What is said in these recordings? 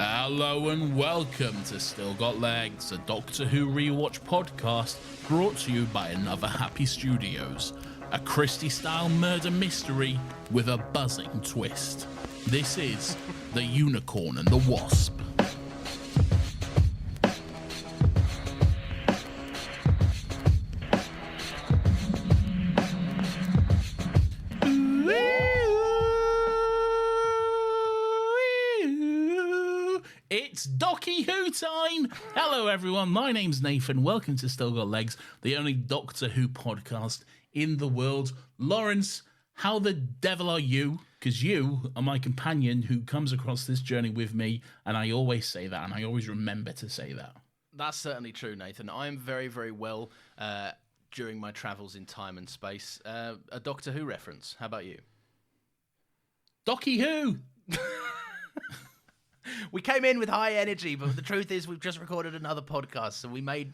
Hello and welcome to Still Got Legs, a Doctor Who Rewatch podcast brought to you by Another Happy Studios, a Christie-style murder mystery with a buzzing twist. This is The Unicorn and the Wasp. It's Docky Who time! Hello everyone, my name's Nathan. Welcome to Still Got Legs, the only Doctor Who podcast in the world. Lawrence, how the devil are you? Because you are my companion who comes across this journey with me, and I always say that, and I always remember to say that. That's certainly true, Nathan. I am very, very well during my travels in time and space. A Doctor Who reference. How about you? Docky Who! We came in with high energy, but the truth is we've just recorded another podcast, so we made,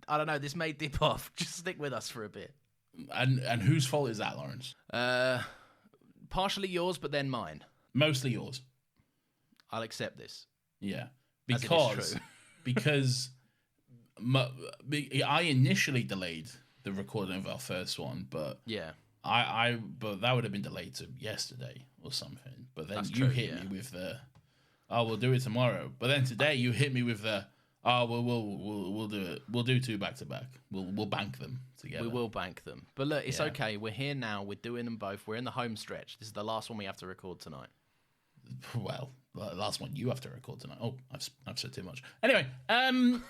I don't know, this may dip off. Just stick with us for a bit. And whose fault is that, Lawrence? Partially yours, but then mine. Mostly yours. I'll accept this. Yeah. Because I initially delayed the recording of our first one, but yeah, but that would have been delayed to yesterday or something. But then That's you true, hit yeah. me with the, oh, we'll do it tomorrow. But then today you hit me with the, oh, we'll do it. We'll do two back to back. We'll bank them together. we will bank them. But look, it's Yeah. okay. We're here now. We're doing them both. We're in the home stretch. This is the last one we have to record tonight. Well, the last one you have to record tonight. Oh, I've said too much. Anyway,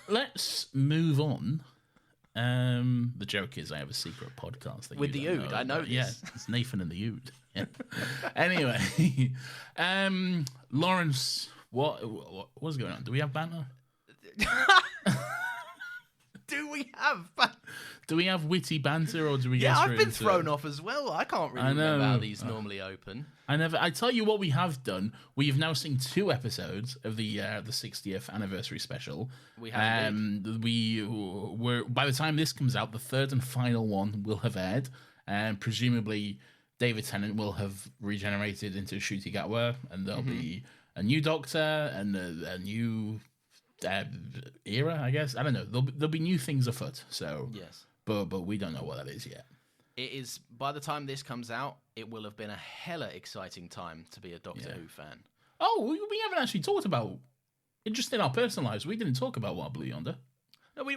let's move on. The joke is I have a secret podcast that With you the don't Ood, I know Yeah, this. it's Nathan and the Ood. Yeah. Anyway, Lawrence, what's going on? Do we have banter? Do we have? Do we have witty banter, or do we? Yeah, get I've straight been into thrown it? off as well. I can't really I remember how know. these normally open. I tell you what we have done. We've now seen 2 episodes of the 60th anniversary special. We have We're by the time this comes out, the 3rd and final one will have aired, and presumably David Tennant will have regenerated into Ncuti Gatwa, and there'll be a new Doctor and a new era, I guess. I don't know. There'll be new things afoot. So Yes. but we don't know what that is yet. It is, by the time this comes out, it will have been a hella exciting time to be a Doctor Yeah. Who fan. Oh, we haven't actually talked about it just in our personal lives. We didn't talk about Wild Blue Yonder. No,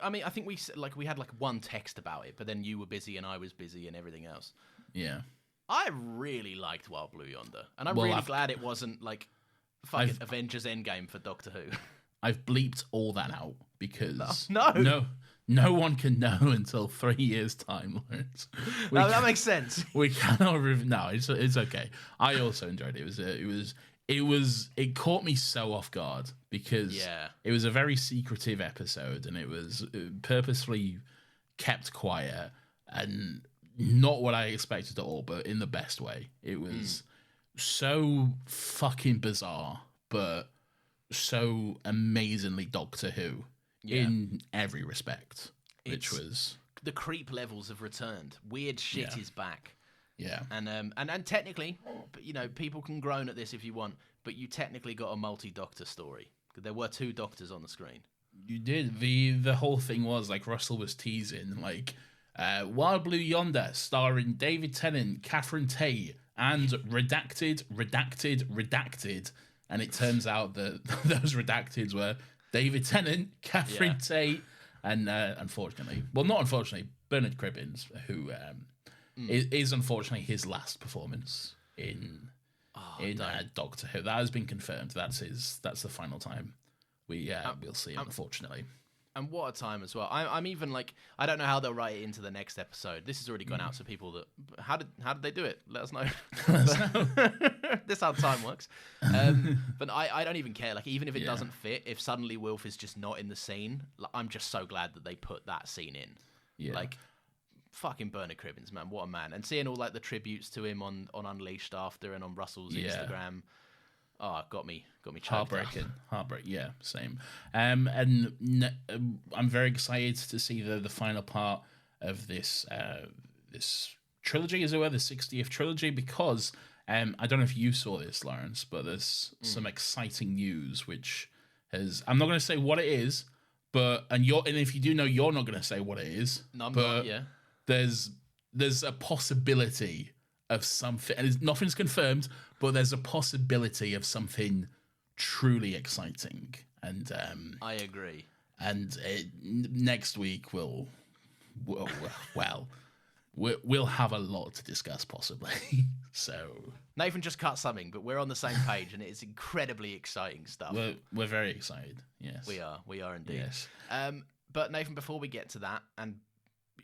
I mean, I think we had like one text about it, but then you were busy and I was busy and everything else. Yeah. I really liked Wild Blue Yonder, and I'm Well, really I've- glad it wasn't like fucking Avengers Endgame for Doctor Who. I've bleeped all that out because No. no one can know until 3 years' time, Lawrence. No, that makes sense. We cannot. No, it's okay. I also enjoyed it. It caught me so off guard because Yeah. it was a very secretive episode, and it was purposefully kept quiet and not what I expected at all, but in the best way. It was so fucking bizarre, but so amazingly Doctor Who in every respect, which was The creep levels have returned. Weird shit Yeah. is back. yeah. And technically, you know, people can groan at this if you want, but you technically got a multi-Doctor story. There were 2 Doctors on the screen. You did. The whole thing was like Russell was teasing like Wild Blue Yonder starring David Tennant, Catherine Tate, and redacted, and it turns out that those redacteds were David Tennant, Catherine Tate, and unfortunately, well, not unfortunately, Bernard Cribbins, who is unfortunately his last performance in Doctor Who. That has been confirmed. That's the final time we'll see him, unfortunately. And what a time as well. I'm even like, I don't know how they'll write it into the next episode. This has already gone out to people that, how did they do it? Let us know. This is how time works. But I don't even care. Like, even if it doesn't fit, if suddenly Wilf is just not in the scene, like, I'm just so glad that they put that scene in. Yeah. Like, fucking Bernard Cribbins, man. What a man. And seeing all like the tributes to him on Unleashed after and on Russell's Instagram. Oh, got me choked up. Heartbreak. Yeah, same. And I'm very excited to see the final part of this trilogy, as it were, the 60th trilogy, because I don't know if you saw this, Lawrence, but there's some exciting news which has. I'm not going to say what it is, but and if you do know, you're not going to say what it is. No, I'm but not. Yeah. There's a possibility of something, and nothing's confirmed, but there's a possibility of something truly exciting. And I agree. And next week we'll have a lot to discuss, possibly. So Nathan just cut something, but we're on the same page, and it is incredibly exciting stuff. we're very excited. Yes, we are indeed. Yes. But Nathan, before we get to that, and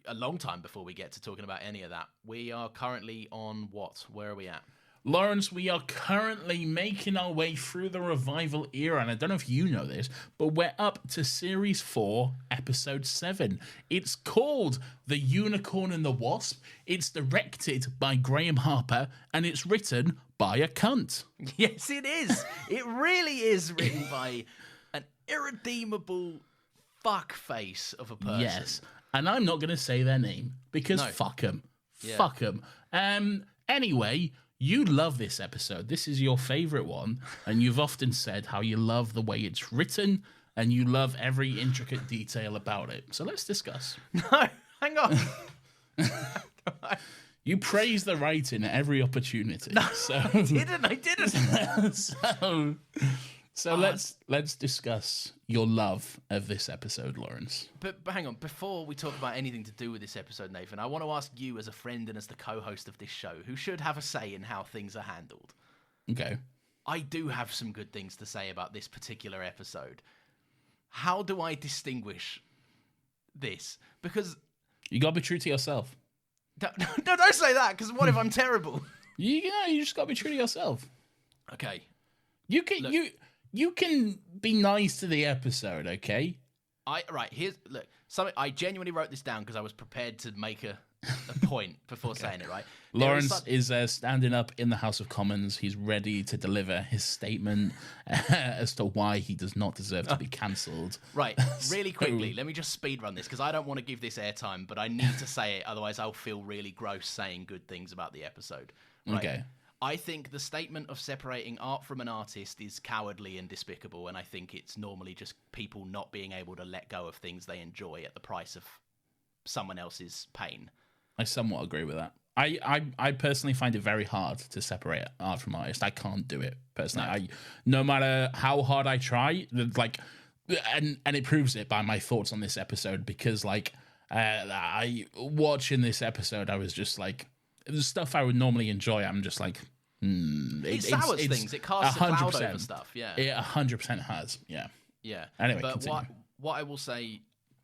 a long time before we get to talking about any of that, we are currently on what? Where are we at? Lawrence, we are currently making our way through the revival era, and I don't know if you know this, but we're up to Series 4, Episode 7. It's called The Unicorn and the Wasp. It's directed by Graham Harper, and it's written by a cunt. Yes, it is. It really is written by an irredeemable fuckface of a person. Yes, and I'm not going to say their name, because fuck them. Yeah. Fuck them. Anyway, you love this episode. This is your favourite one, and you've often said how you love the way it's written, and you love every intricate detail about it. So let's discuss. No, hang on. You praise the writing at every opportunity. No, so, I didn't. So let's discuss your love of this episode, Lawrence. But hang on, before we talk about anything to do with this episode, Nathan, I want to ask you as a friend and as the co-host of this show, who should have a say in how things are handled. Okay. I do have some good things to say about this particular episode. How do I distinguish this? Because you gotta be true to yourself. No, don't say that, because what if I'm terrible? You just gotta be true to yourself. Okay. You can be nice to the episode, okay? I genuinely wrote this down because I was prepared to make a point before saying it, right? Lawrence is standing up in the House of Commons. He's ready to deliver his statement as to why he does not deserve to be cancelled. Right, really quickly, let me just speed run this because I don't want to give this airtime, but I need to say it, otherwise I'll feel really gross saying good things about the episode. Right? Okay. I think the statement of separating art from an artist is cowardly and despicable, and I think it's normally just people not being able to let go of things they enjoy at the price of someone else's pain. I somewhat agree with that. I personally find it very hard to separate art from artist. I can't do it personally. No matter how hard I try, and it proves it by my thoughts on this episode, because watching this episode, I was just like, the stuff I would normally enjoy, I'm just like, it sours things. It casts a cloud over stuff. Yeah, it 100% has. Yeah. Anyway, but what I will say,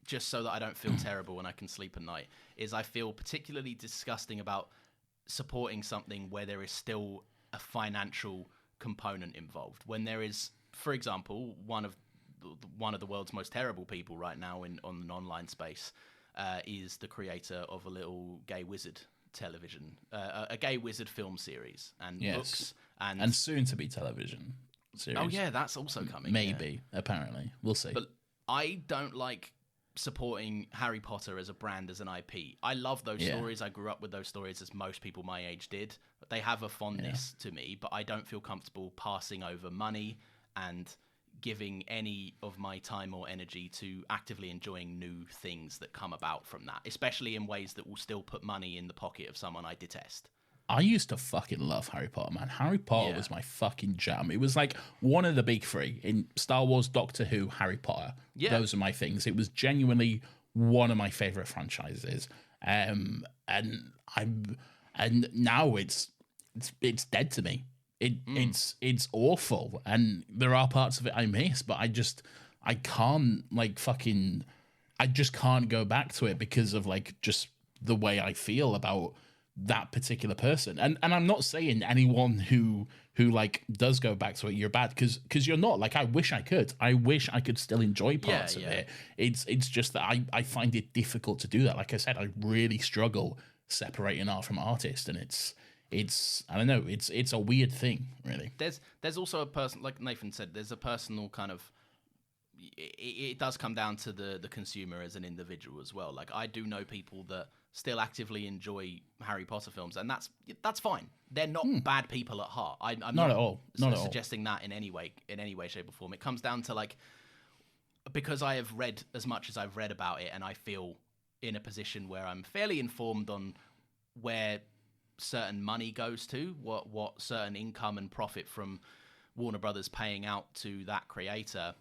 just so that I don't feel terrible and I can sleep at night, is I feel particularly disgusting about supporting something where there is still a financial component involved. When there is, for example, one of the world's most terrible people right now on an online space is the creator of a little gay wizard television, a gay wizard film series and books and soon to be television series. Oh yeah, that's also coming. Maybe, apparently, we'll see. But I don't like supporting Harry Potter as a brand, as an IP. I love those stories. I grew up with those stories, as most people my age did. They have a fondness to me, but I don't feel comfortable passing over money and giving any of my time or energy to actively enjoying new things that come about from that, especially in ways that will still put money in the pocket of someone I detest. I used to fucking love Harry Potter, man. Harry Potter was my fucking jam. It was like one of the big three in Star Wars, Doctor Who, Harry Potter. Yeah. Those are my things. It was genuinely one of my favorite franchises. And now it's dead to me. It's awful, and there are parts of it I miss, but I just can't go back to it because of just the way I feel about that particular person. And I'm not saying anyone who does go back to it, you're bad, because you're not. I wish I could still enjoy parts of it. It's just that I find it difficult to do that. Like I said, I really struggle separating art from artist, and it's I don't know, it's a weird thing, really. There's also a person, like Nathan said, there's a personal kind of, it does come down to the consumer as an individual as well. I do know people that still actively enjoy Harry Potter films, and that's fine. They're not bad people at heart. I'm not at all. Not suggesting that in any way, shape, or form. It comes down to like, because I have read as much as I've read about it, and I feel in a position where I'm fairly informed on where certain money goes to, what certain income and profit from Warner Brothers paying out to that creator,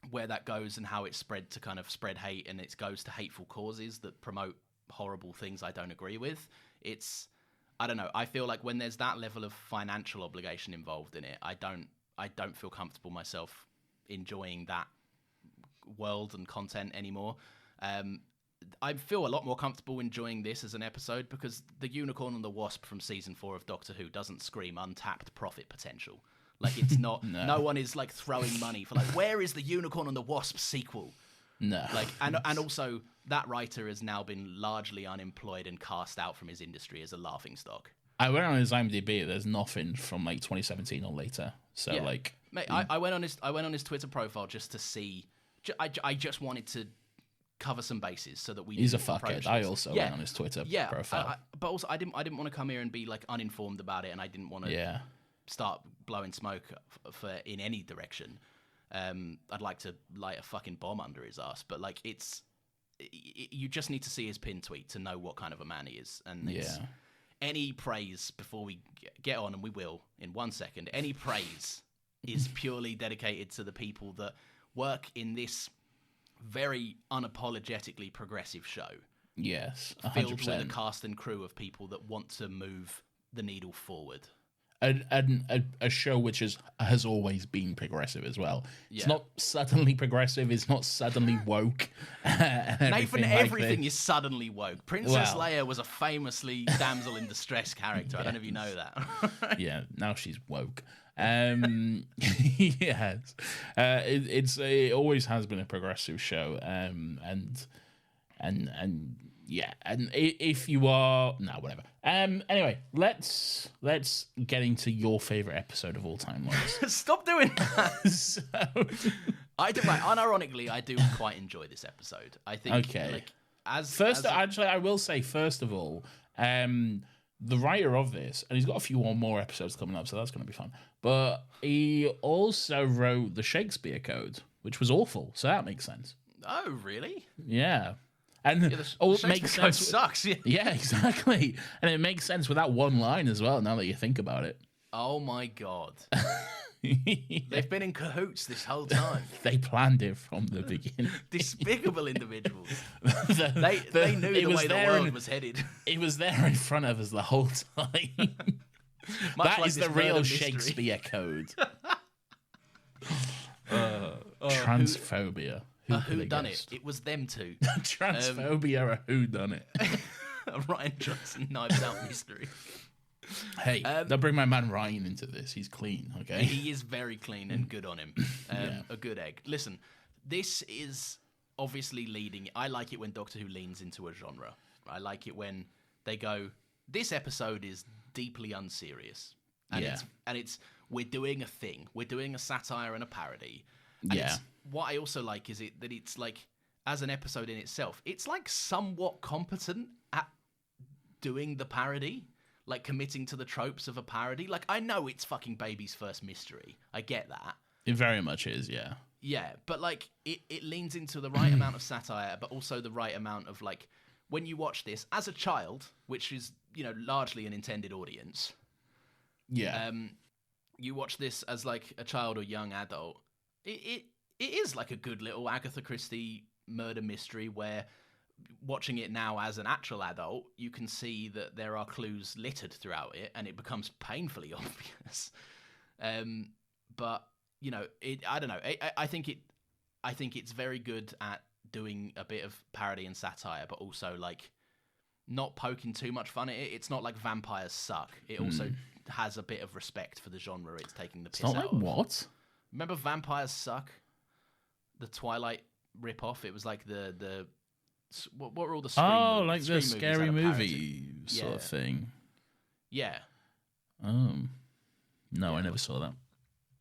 where that goes and how it's spread to kind of spread hate, and it goes to hateful causes that promote horrible things I don't agree with. I don't know. I feel like when there's that level of financial obligation involved in it, I don't feel comfortable myself enjoying that world and content anymore. I feel a lot more comfortable enjoying this as an episode because the Unicorn and the Wasp from season 4 of Doctor Who doesn't scream untapped profit potential. Like, it's not. no one is like throwing money for like, where is the Unicorn and the Wasp sequel? No. Like, and also that writer has now been largely unemployed and cast out from his industry as a laughingstock. I went on his IMDb. There's nothing from like 2017 or later. So yeah. Like, mate, I went on his Twitter profile just to see. I just wanted to cover some bases so that we. He's a fuckhead. I also went on his Twitter profile. But also I didn't want to come here and be like uninformed about it, and I didn't want to start blowing smoke for in any direction. I'd like to light a fucking bomb under his ass, but like you just need to see his pin tweet to know what kind of a man he is, and any praise before we get on, and we will in 1 second. Any praise is purely dedicated to the people that work in this very unapologetically progressive show. Yes, 100%. Filled with a cast and crew of people that want to move the needle forward. A show which has always been progressive as well. Yeah. It's not suddenly progressive. It's not suddenly woke. Nathan, everything is suddenly woke. Princess Leia was a famously damsel in distress character. I don't know if you know that. Yeah, now she's woke. Yes, it always has been a progressive show. And yeah, and if you are whatever. Anyway, let's get into your favorite episode of all time, Lawrence. Stop doing that. I do. Right, unironically, I do quite enjoy this episode. I think. Okay. Like, actually, I will say first of all, the writer of this, and he's got a few more episodes coming up, so that's going to be fun. But he also wrote the Shakespeare Code, which was awful. So that makes sense. Oh, really? Yeah. And it makes sense. Sucks. Yeah, exactly. And it makes sense with that one line as well, now that you think about it. Oh my God. They've been in cahoots this whole time. They planned it from the beginning. Despicable individuals. They knew the way the world was headed. It was there in front of us the whole time. That is the real Shakespeare Code. Transphobia. Who done it? It was them two. Transphobia or who done it? A Ryan Johnson Knives Out mystery. Hey, don't bring my man Ryan into this. He's clean, okay? He is very clean and good on him. A good egg. Listen, this is obviously leading. I like it when Doctor Who leans into a genre. I like it when they go, this episode is deeply unserious. And it's we're doing a thing. We're doing a satire and a parody. And what I also like is that it's like, as an episode in itself, it's like somewhat competent at doing the parody, like committing to the tropes of a parody. Like, I know it's fucking Baby's first mystery. I get that. It very much is, yeah. Yeah, but like it leans into the right amount of satire, but also the right amount of like, when you watch this as a child, which is, largely an intended audience. Yeah. You watch this as like a child or young adult. It is like a good little Agatha Christie murder mystery where, watching it now as an actual adult, you can see that there are clues littered throughout it, and it becomes painfully obvious. But I don't know. I think it's very good at doing a bit of parody and satire, but also like not poking too much fun at it. It's not like vampires suck. It also has a bit of respect for the genre it's taking the piss out of. What? Remember Vampires Suck? The Twilight rip-off. It was like the what were all the Scream movies? Like the scary movie sort of thing. Yeah. No, I never saw that.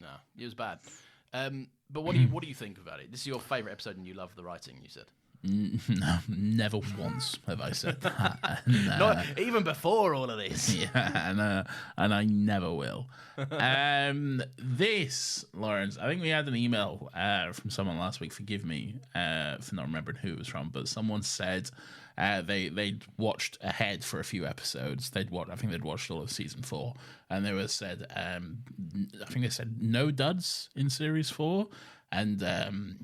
No, it was bad. But what do you think about it? This is your favorite episode, and you love the writing. You said. No, never once have I said that. And, Not even before all of this. yeah, and I never will. This, Lawrence, I think we had an email from someone last week. Forgive me for not remembering who it was from, but someone said they'd watched ahead for a few episodes. I think they'd watched all of season 4, and they were said, I think they said no duds in series 4, and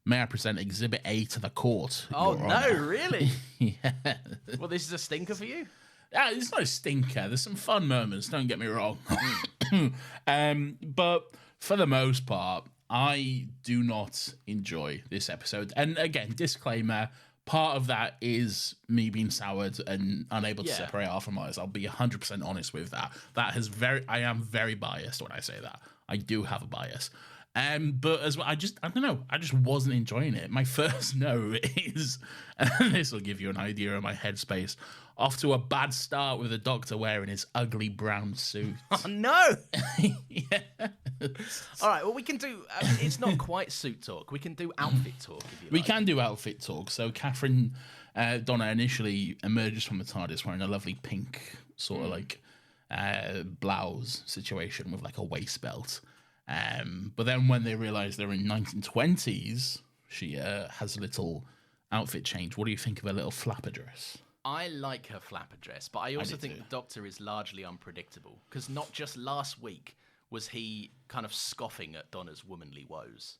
may I present Exhibit A to the court? Oh, Your no, Honor. really? Yeah. Well, this is a stinker for you? It's not a stinker. There's some fun moments, don't get me wrong. But for the most part, I do not enjoy this episode. And again, disclaimer, part of that is me being soured and unable to separate art from artist. I'll be 100% honest with that. I am very biased when I say that. I do have a bias. But as well, I don't know. I just wasn't enjoying it. My first no is, and this will give you an idea of my headspace. Off to a bad start with the Doctor wearing his ugly brown suit. Oh, no! Yeah. All right, well, we can do... it's not quite suit talk. We can do outfit talk, if you like. We can do outfit talk. So Catherine Donna initially emerges from the TARDIS wearing a lovely pink sort of like blouse situation with like a waist belt. But then when they realise they're in 1920s, she has a little outfit change. What do you think of a little flapper dress? I like her flapper dress, but I also think the Doctor is largely unpredictable, because not just last week was he kind of scoffing at Donna's womanly woes,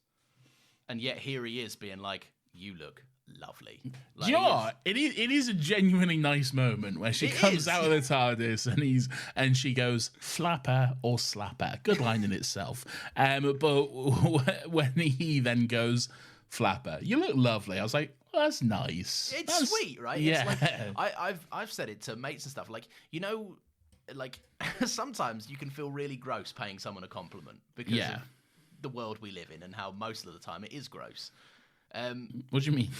and yet here he is being like, you look lovely. Like, Do you know what? It is a genuinely nice moment where she comes out of the TARDIS and she goes, flapper or slapper. Good line in itself. But when he then goes, flapper, you look lovely. I was like, well, that's nice. That's sweet, right? Yeah. It's like, I've said it to mates and stuff. Like, you know, like sometimes you can feel really gross paying someone a compliment because of the world we live in and how most of the time it is gross. What do you mean?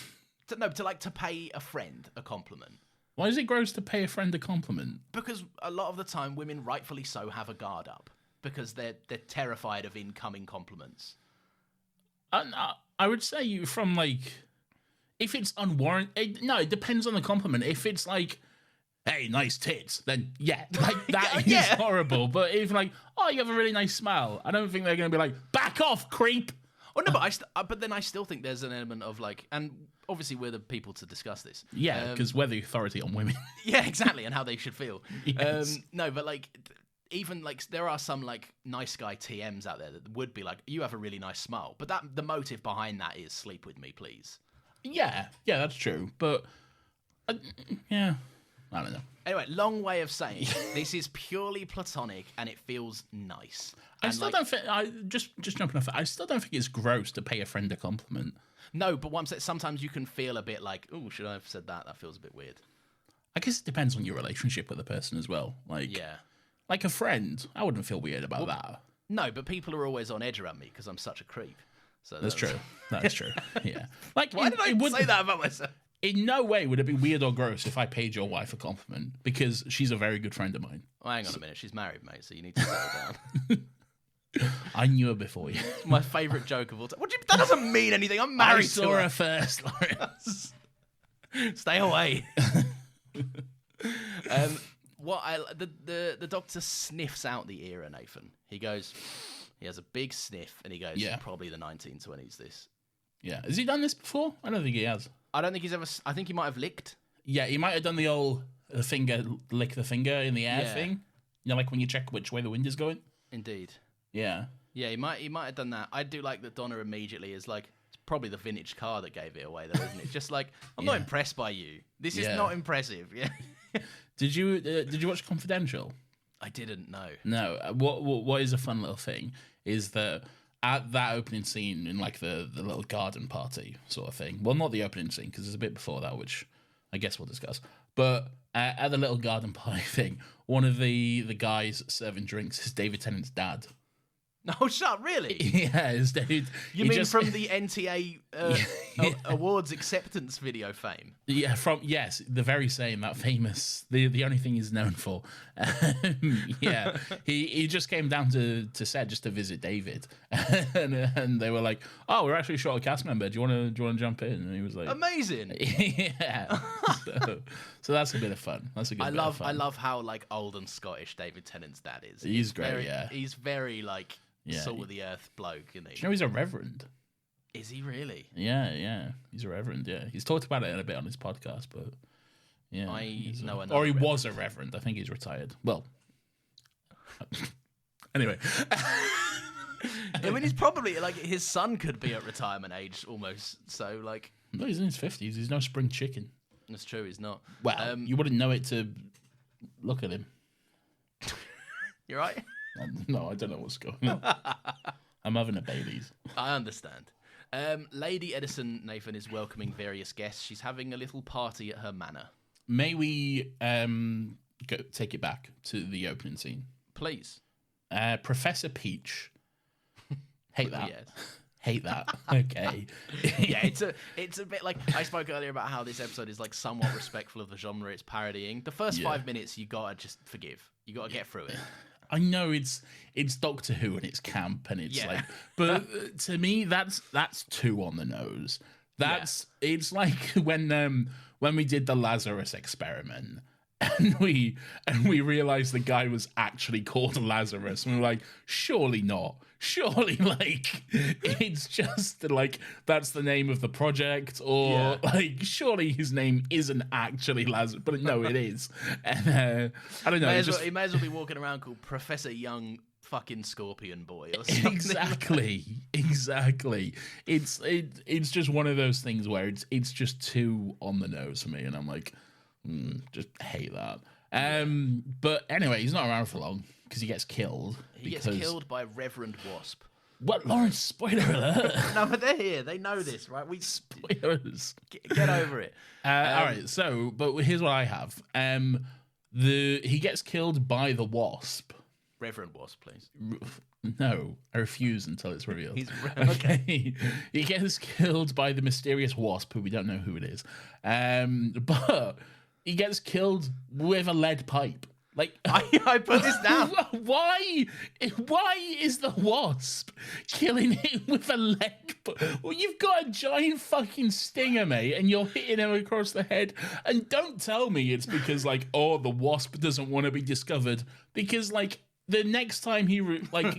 To pay a friend a compliment. Why is it gross to pay a friend a compliment? Because a lot of the time, women, rightfully so, have a guard up because they're terrified of incoming compliments. I would say from like, if it's unwarranted, no, it depends on the compliment. If it's like, hey, nice tits, then yeah, like that is horrible. But if like, oh, you have a really nice smile, I don't think they're going to be like, back off, creep. Oh no, but then I still think there's an element of like, and obviously we're the people to discuss this. Yeah, because we're the authority on women. Yeah, exactly, and how they should feel. Yes. No, but like, even like there are some like nice guy TMs out there that would be like, you have a really nice smile, but the motive behind that is sleep with me, please. Yeah, that's true. But yeah, I don't know. Anyway, long way of saying this is purely platonic and it feels nice. I still don't think. Just jumping off. I still don't think it's gross to pay a friend a compliment. No, but what I'm saying, sometimes you can feel a bit like, oh, should I have said that? That feels a bit weird. I guess it depends on your relationship with the person as well. Like, like a friend, I wouldn't feel weird about that. No, but people are always on edge around me because I'm such a creep. So that's true. That's true. Yeah. Like, why did I say that about myself? In no way would it be weird or gross if I paid your wife a compliment because she's a very good friend of mine. Well, hang on a minute. She's married, mate, so you need to settle down. I knew her before you. My favourite joke of all time. That doesn't mean anything. I'm married to her. I saw her first, Lawrence. Stay away. The Doctor sniffs out the era, Nathan. He has a big sniff, and he goes, probably the 1920s, this. Yeah. Has he done this before? I don't think he has. I don't think he's ever... I think he might have licked. Yeah, he might have done the old lick the finger in the air thing. You know, like when you check which way the wind is going? Indeed. Yeah. Yeah, he might have done that. I do like that Donna immediately is like, it's probably the vintage car that gave it away, though, isn't it? Just like, I'm not impressed by you. This is not impressive. Yeah. Did you watch Confidential? I didn't know. No. What is a fun little thing is that at that opening scene in like the little garden party sort of thing. Well, not the opening scene because there's a bit before that, which I guess we'll discuss. But at the little garden party thing, one of the guys serving drinks is David Tennant's dad. Oh, shut! Really? Yeah, his dude. You mean from the NTA awards acceptance video fame? Yeah, yes, the very same, that famous, the only thing he's known for. Yeah, he just came down to set just to visit David, and they were like, "Oh, we're actually short a cast member. Do you want to jump in?" And he was like, "Amazing." Yeah. So that's a bit of fun. That's a good. I love how like old and Scottish David Tennant's dad is. He's great. He's very like. Salt of the earth bloke, isn't he? Do you know he's a reverend? Is he really? Yeah. He's a reverend, yeah. He's talked about it a bit on his podcast, but yeah. Or he was a reverend. I think he's retired. Well, anyway. I mean, he's probably, like, his son could be at retirement age almost, so, like... No, he's in his 50s. He's no spring chicken. That's true, he's not. Well, you wouldn't know it to look at him. You right? No, I don't know what's going on. I'm having a Baileys. I understand. Lady Edison, Nathan, is welcoming various guests. She's having a little party at her manor. May we take it back to the opening scene? Please. Professor Peach. Hate that. Yes. Hate that. Okay. Yeah, it's a bit like I spoke earlier about how this episode is like somewhat respectful of the genre it's parodying. The first 5 minutes you gotta just forgive. You gotta get through it. I know it's Doctor Who and it's camp and it's like, but to me that's too on the nose. It's like when we did the Lazarus experiment and we realized the guy was actually called Lazarus and we were like, surely not. Surely, like, it's just like that's the name of the project, or like surely his name isn't actually Lazarus, but no, it is. And I don't know. He may as well be walking around called Professor Young fucking Scorpion Boy or something. Exactly. It's just one of those things where it's just too on the nose for me, and I'm like, just hate that. But anyway, he's not around for long because he gets killed. He gets killed by Reverend Wasp. What, Lawrence? Spoiler alert! No, but they're here. They know this, right? Spoilers. Get over it. All right. So, but here's what I have. He gets killed by the Wasp. Reverend Wasp, please. No, I refuse until it's revealed. Okay. He gets killed by the mysterious Wasp, who we don't know who it is. But he gets killed with a lead pipe. Like I put this down. Why is the Wasp killing him with a lead pipe? Well, you've got a giant fucking stinger, mate, and you're hitting him across the head. And don't tell me it's because the Wasp doesn't want to be discovered. Because the next time he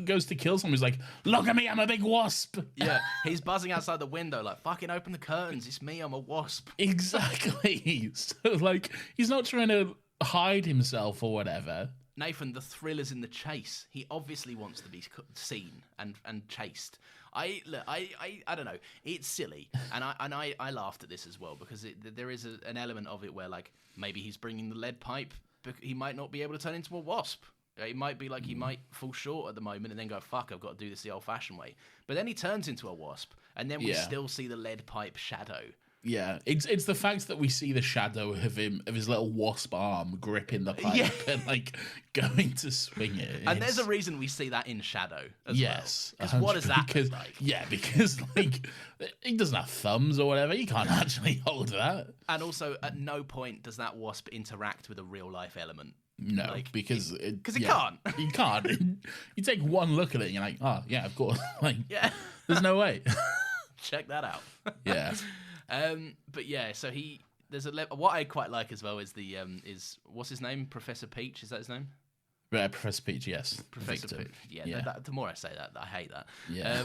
goes to kill someone, he's like, look at me, I'm a big wasp. Yeah, he's buzzing outside the window like, fucking open the curtains, it's me, I'm a wasp. Exactly. So he's not trying to hide himself or whatever. Nathan, the thrill is in the chase. He obviously wants to be seen and chased. I don't know. It's silly, and I laughed at this as well because there is an element of it where maybe he's bringing the lead pipe, but he might not be able to turn into a wasp. It might be he might fall short at the moment and then go, fuck, I've got to do this the old-fashioned way. But then he turns into a wasp, and then we still see the lead pipe shadow. Yeah, it's the fact that we see the shadow of his little wasp arm gripping the pipe and going to swing it. And there's a reason we see that in shadow as yes, well. Because what does that look like? Yeah, because he doesn't have thumbs or whatever. He can't actually hold that. And also, at no point does that wasp interact with a real-life element. No, because he can't. He can't. You take one look at it and you're like, oh, yeah, of course. There's no way. Check that out. Yeah. But yeah, so there's what I quite like as well is what's his name? Professor Peach, is that his name? Professor Peach, yes. Professor Peach. Yeah. The more I say that, I hate that. Yeah.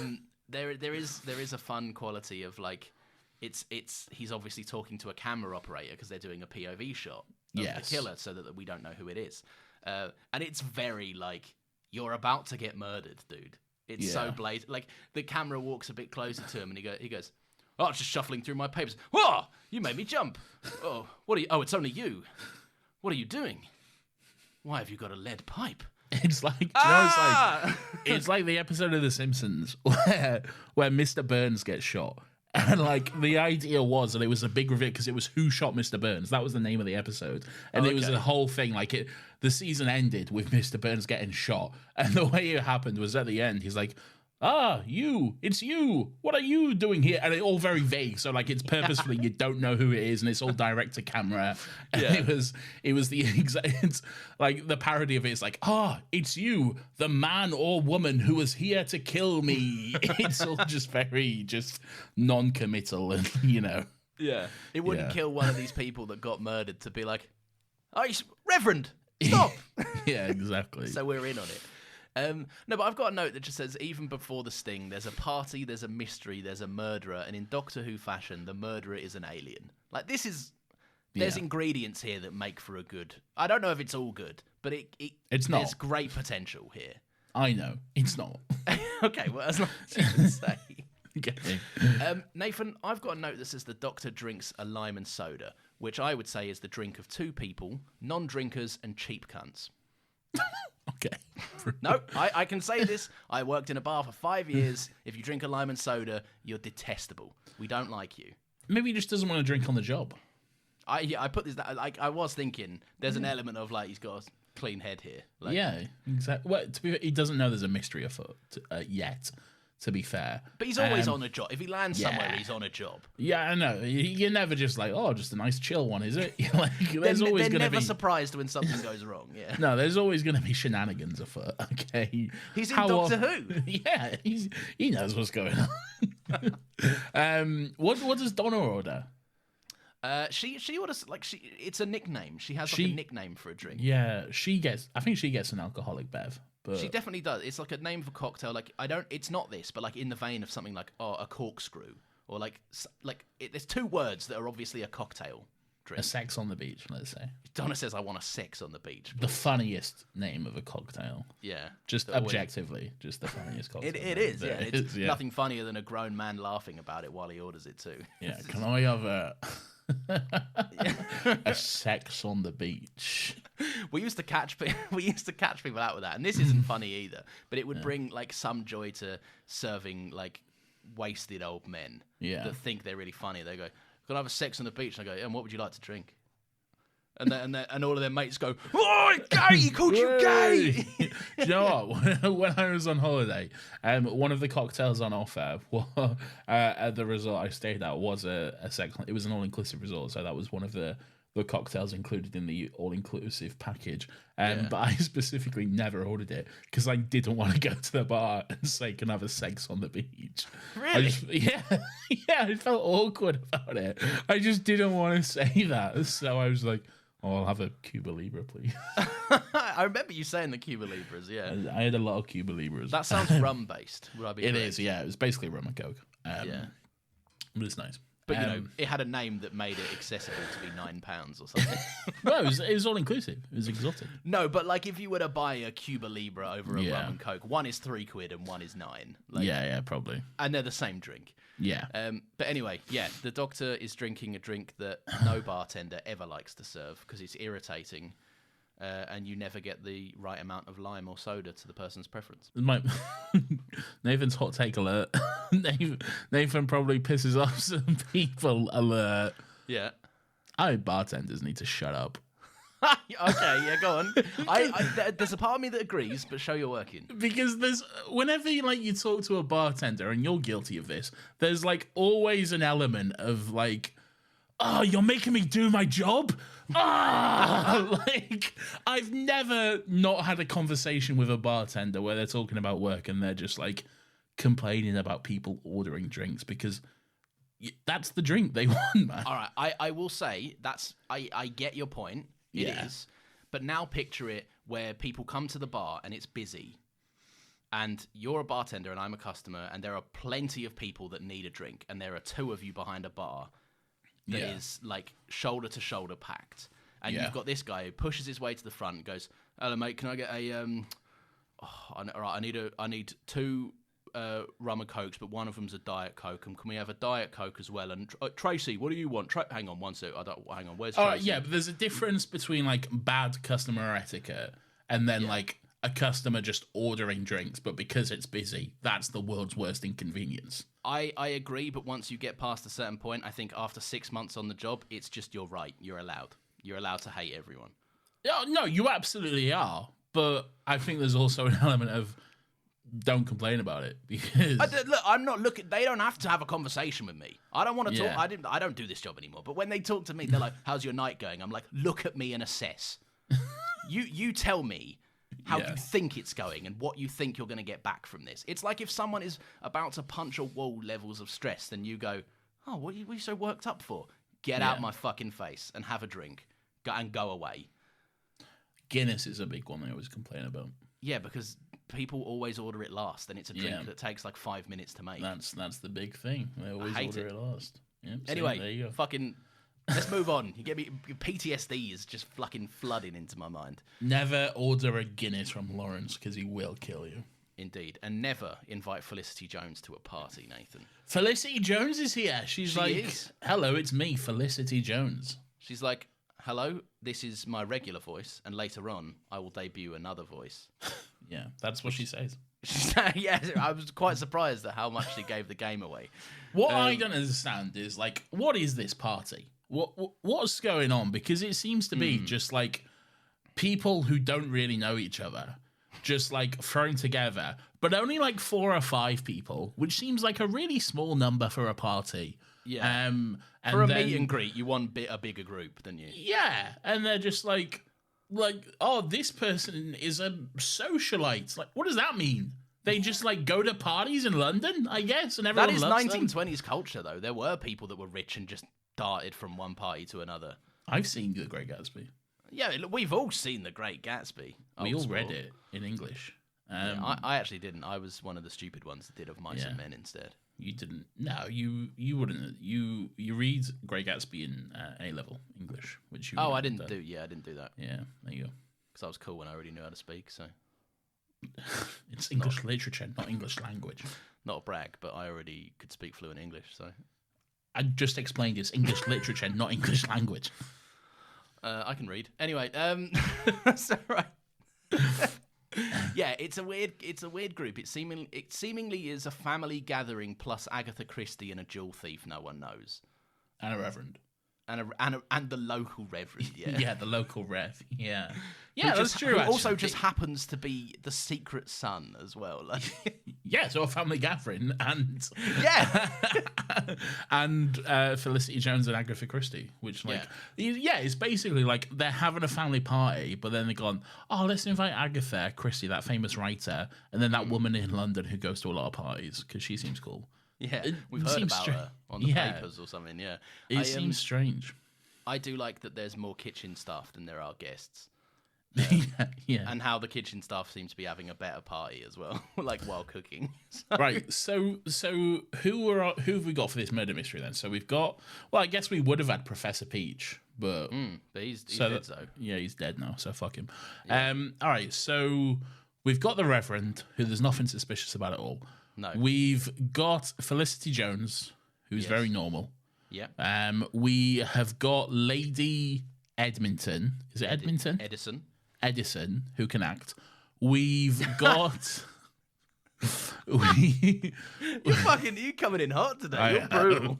There is a fun quality of he's obviously talking to a camera operator because they're doing a POV shot of the killer so that we don't know who it is. And it's very you're about to get murdered, dude. It's so blatant. The camera walks a bit closer to him and he goes, oh, I was just shuffling through my papers. Whoa! You made me jump. Oh, what are you? Oh, it's only you. What are you doing? Why have you got a lead pipe? It's it's like the episode of The Simpsons where Mr. Burns gets shot And like the idea was that it was a big reveal because it was Who Shot Mr. Burns. That was the name of the episode, and it was the whole thing. Like the season ended with Mr. Burns getting shot, and the way it happened was at the end. He's like, it's you. What are you doing here? And it's all very vague. So like it's purposefully you don't know who it is, and it's all direct to camera. And it was the exact. It's like the parody of it is like, it's you, the man or woman who was here to kill me. It's all just very non-committal, and Yeah, it wouldn't kill one of these people that got murdered to be like, Reverend, stop. Yeah, exactly. So we're in on it. No, but I've got a note that just says, even before the sting, there's a party, there's a mystery, there's a murderer, and in Doctor Who fashion, the murderer is an alien. Like, there's ingredients here that make for a good... I don't know if it's all good, but it's not. There's great potential here. I know. It's not. Okay, well, as long as you can say. Okay. Nathan, I've got a note that says the Doctor drinks a lime and soda, which I would say is the drink of two people, non-drinkers and cheap cunts. Okay. No, I can say this. I worked in a bar for 5 years. If you drink a lime and soda, you're detestable. We don't like you. Maybe he just doesn't want to drink on the job. I put this. Like I was thinking, there's an element of like he's got a clean head here. Like, yeah, exactly. Well, he doesn't know there's a mystery afoot yet. To be fair, but he's always on a job. If he lands somewhere, he's on a job. Yeah, I know. You're never just like, just a nice chill one, is it? Like, there's always going to be. They're never surprised when something goes wrong. Yeah. No, there's always going to be shenanigans afoot. Okay. He's in Doctor Who. Yeah, he knows what's going on. What does Donna order? She orders it's a nickname. She has a nickname for a drink. Yeah, I think she gets an alcoholic bev. But she definitely does. It's like a name for cocktail. Like it's not this, but like in the vein of something like a corkscrew or there's two words that are obviously a cocktail drink. A sex on the beach, let's say. Donna says, "I want a sex on the beach." The funniest name of a cocktail. Yeah, just objectively, just the funniest cocktail. It is. Yeah, it's nothing funnier than a grown man laughing about it while he orders it too. Yeah, can I have a sex on the beach? We used to catch people out with that, and this isn't funny either. But it would bring like some joy to serving like wasted old men that think they're really funny. They go, "Can I have a sex on the beach?" And I go, "And what would you like to drink?" And all of their mates go, "Oh, gay! He called you gay!" Do you know what? When I was on holiday, one of the cocktails on offer at the resort I stayed at was a sex. It was an all-inclusive resort, so that was one of the cocktails included in the all-inclusive package. But I specifically never ordered it because I didn't want to go to the bar and say, "Can I have a sex on the beach?" Really? I felt awkward about it. I just didn't want to say that, so I was like, "I'll have a Cuba Libre, please." I remember you saying the Cuba Libras, yeah. I had a lot of Cuba Libras. That sounds rum-based, would I be correct? It is, yeah. It was basically rum and coke. But it's nice. But, it had a name that made it accessible to be £9 or something. No, it was all-inclusive. It was exotic. No, but, like, if you were to buy a Cuba Libre over a rum and coke, one is £3 and one is £9. Like, yeah, probably. And they're the same drink. Yeah. But anyway, the Doctor is drinking a drink that no bartender ever likes to serve because it's irritating. And you never get the right amount of lime or soda to the person's preference. Nathan's hot take alert. Nathan probably pisses off some people alert. Yeah. Bartenders need to shut up. Okay, yeah, go on. There's a part of me that agrees, but show you're working. Because whenever you talk to a bartender, and you're guilty of this, there's like always an element of like, "Oh, you're making me do my job?" Like, I've never not had a conversation with a bartender where they're talking about work and they're just like complaining about people ordering drinks because that's the drink they want, man. All right, I will say I get your point. It is. But now picture it where people come to the bar and it's busy. And you're a bartender and I'm a customer and there are plenty of people that need a drink and there are two of you behind a bar that is like shoulder to shoulder packed. And you've got this guy who pushes his way to the front and goes, "Hello, mate, can I get a all right, I need two rum and cokes, but one of them's a Diet Coke. And can we have a Diet Coke as well? And Tracy, what do you want? Hang on one sec. Hang on. Where's Tracy?" Yeah, but there's a difference between like bad customer etiquette and then like a customer just ordering drinks, but because it's busy, that's the world's worst inconvenience. I agree, but once you get past a certain point, I think after 6 months on the job, it's just you're right. You're allowed to hate everyone. Yeah, no, you absolutely are. But I think there's also an element of don't complain about it because Look, I'm not looking. They don't have to have a conversation with me. I don't want to talk. I don't do this job anymore. But when they talk to me, they're like, "How's your night going?" I'm like, "Look at me and assess. You tell me how you think it's going and what you think you're going to get back from this." It's like if someone is about to punch a wall levels of stress, then you go, "Oh, what are you so worked up for? Get out my fucking face and have a drink, go away." Guinness is a big one I always complain about. Yeah, because people always order it last, and it's a drink that takes like 5 minutes to make. That's the big thing. They always order it last. Yep, anyway, there you go. Fucking, let's move on. You get me? PTSD is just fucking flooding into my mind. Never order a Guinness from Lawrence because he will kill you. Indeed, and never invite Felicity Jones to a party, Nathan. Felicity Jones is here. She is. Hello, it's me, Felicity Jones. She's like, hello, this is my regular voice, and later on, I will debut another voice. Yeah, that's what she says. Yeah, I was quite surprised at how much she gave the game away. What I don't understand is, like, what is this party? What's going on? Because it seems to be just, like, people who don't really know each other just, like, thrown together, but only, like, 4 or 5 people, which seems like a really small number for a party. Yeah. For a meet and greet, you want a bigger group, don't you? Yeah, and they're just like, oh, this person is a socialite. Like, what does that mean? They just like go to parties in London, I guess, and everyone loves them. That is 1920s culture, though. There were people that were rich and just darted from one party to another. I've seen The Great Gatsby. Yeah, we've all seen The Great Gatsby. We all read it in English. I actually didn't. I was one of the stupid ones that did Of Mice and Men instead. You didn't. No, you wouldn't. You read Great Gatsby in A-level English, which you. Oh, I didn't do. Yeah, I didn't do that. Yeah, there you go. Because I was cool when I already knew how to speak. So it's English literature, not English language. Not a brag, but I already could speak fluent English. So I just explained it's English literature, not English language. I can read. Anyway, that's all right. Yeah, it's a weird group. It seemingly is a family gathering plus Agatha Christie and a jewel thief no one knows. And a reverend. And the local reverend, yeah. Yeah, the local rev, yeah. Yeah, that's true, who also just happens to be the secret son as well. Like, yeah, so a family gathering and... Yeah! and Felicity Jones and Agatha Christie, which, like... Yeah, it's basically like they're having a family party, but then they're gone, oh, let's invite Agatha Christie, that famous writer, and then that woman in London who goes to a lot of parties, because she seems cool. Yeah, we've heard about her on the papers or something, yeah. It seems strange. I do like that there's more kitchen staff than there are guests. Yeah. And how the kitchen staff seems to be having a better party as well, like while cooking. Right, so who have we got for this murder mystery then? So we've got, well, I guess we would have had Professor Peach, but he's dead, though. Yeah, he's dead now, so fuck him. Yeah. All right, so we've got the Reverend, who there's nothing suspicious about at all. No. We've got Felicity Jones, who's very normal. Yeah. We have got Lady Edmonton. Is it Edmonton? Edison, who can act. We've got... You're coming in hot today. You're brutal.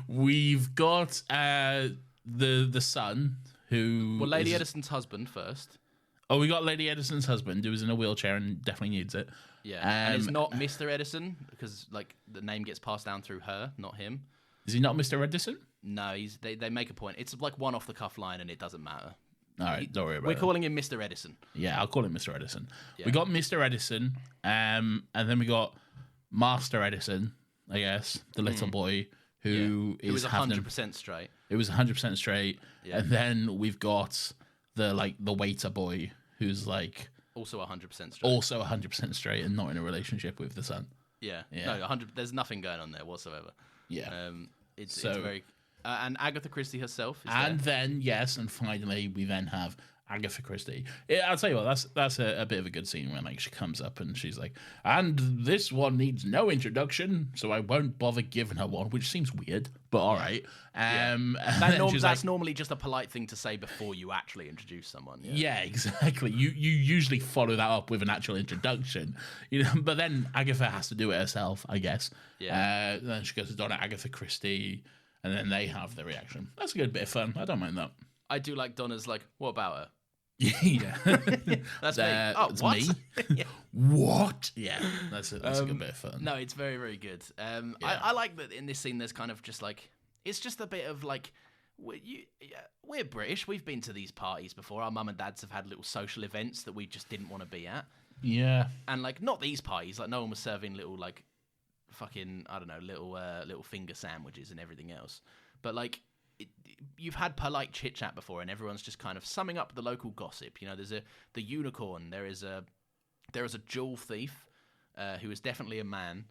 We've got the son, who... Well, Lady Edison's husband first. Oh, we got Lady Edison's husband, who is in a wheelchair and definitely needs it. Yeah, and it's not Mr. Edison, because like the name gets passed down through her, not him. Is he not Mr. Edison? No, they make a point. It's like one off-the-cuff line, and it doesn't matter. All right, don't worry about it. We're calling him Mr. Edison. Yeah, I'll call him Mr. Edison. Yeah. We got Mr. Edison, and then we got Master Edison, I guess, the little boy who is... It was 100% straight. It was 100% straight. Yeah. And then we've got the waiter boy, who's like... Also 100% straight. Also 100% straight and not in a relationship with the son. Yeah. No, 100. There's nothing going on there whatsoever. Yeah. It's very... and Agatha Christie herself is and there. Then, yes, and finally we then have Agatha Christie. I'll tell you what, that's a bit of a good scene when like she comes up and she's like, and this one needs no introduction, so I won't bother giving her one, which seems weird, but all right. That's normally just a polite thing to say before you actually introduce someone. Yeah, exactly. You usually follow that up with an actual introduction, but then Agatha has to do it herself, I guess. Yeah. Then she goes to Donna Agatha Christie, and then they have the reaction. That's a good bit of fun. I don't mind that. I do like Donna's like, what about her? Yeah, that's me. Oh, that's what? me. Yeah. What? Yeah, that's a good bit of fun. No, it's very, very good. I like that in this scene. There's kind of just like it's just a bit of like we're British. We've been to these parties before. Our mum and dads have had little social events that we just didn't want to be at. Yeah, and like not these parties. Like no one was serving little like fucking I don't know little finger sandwiches and everything else. But like. You've had polite chit chat before, and everyone's just kind of summing up the local gossip. There's the unicorn. There is a jewel thief who is definitely a man,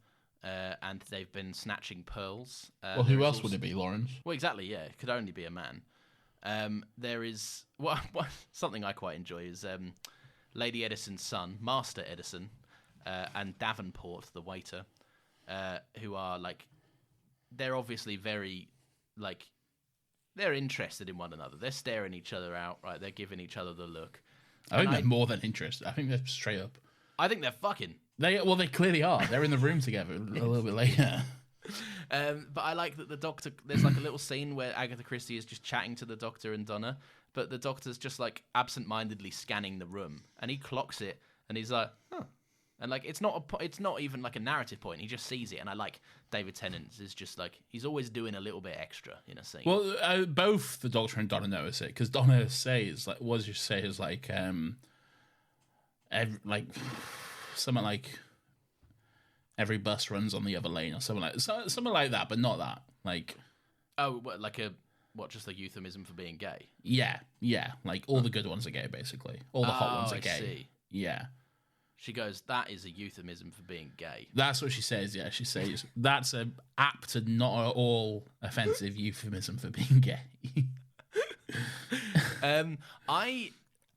and they've been snatching pearls. Well, who else would it be, Lawrence? Well, exactly. Yeah, it could only be a man. There is something I quite enjoy is Lady Edison's son, Master Edison, and Davenport, the waiter, who are like they're obviously very like. They're interested in one another. They're staring each other out, right? They're giving each other the look. I think they're more than interested. I think they're straight up. I think they're fucking. They clearly are. They're in the room together a little bit later. But I like that the doctor. There's like a little scene where Agatha Christie is just chatting to the doctor and Donna, but the doctor's just like absent-mindedly scanning the room, and he clocks it, and he's like, "Huh." And like it's not even like a narrative point. He just sees it, and I like David Tennant is just like he's always doing a little bit extra in a scene. Well, both the Doctor and Donna notice it because Donna says like, "What does she say?" Is like, something like every bus runs on the other lane or something like that, but not that. Like, just a euphemism for being gay? Yeah, like all the good ones are gay, basically. All the hot ones are gay. See. Yeah. She goes, that is a euphemism for being gay. That's what she says, yeah. She says, that's a apt and not at all offensive euphemism for being gay.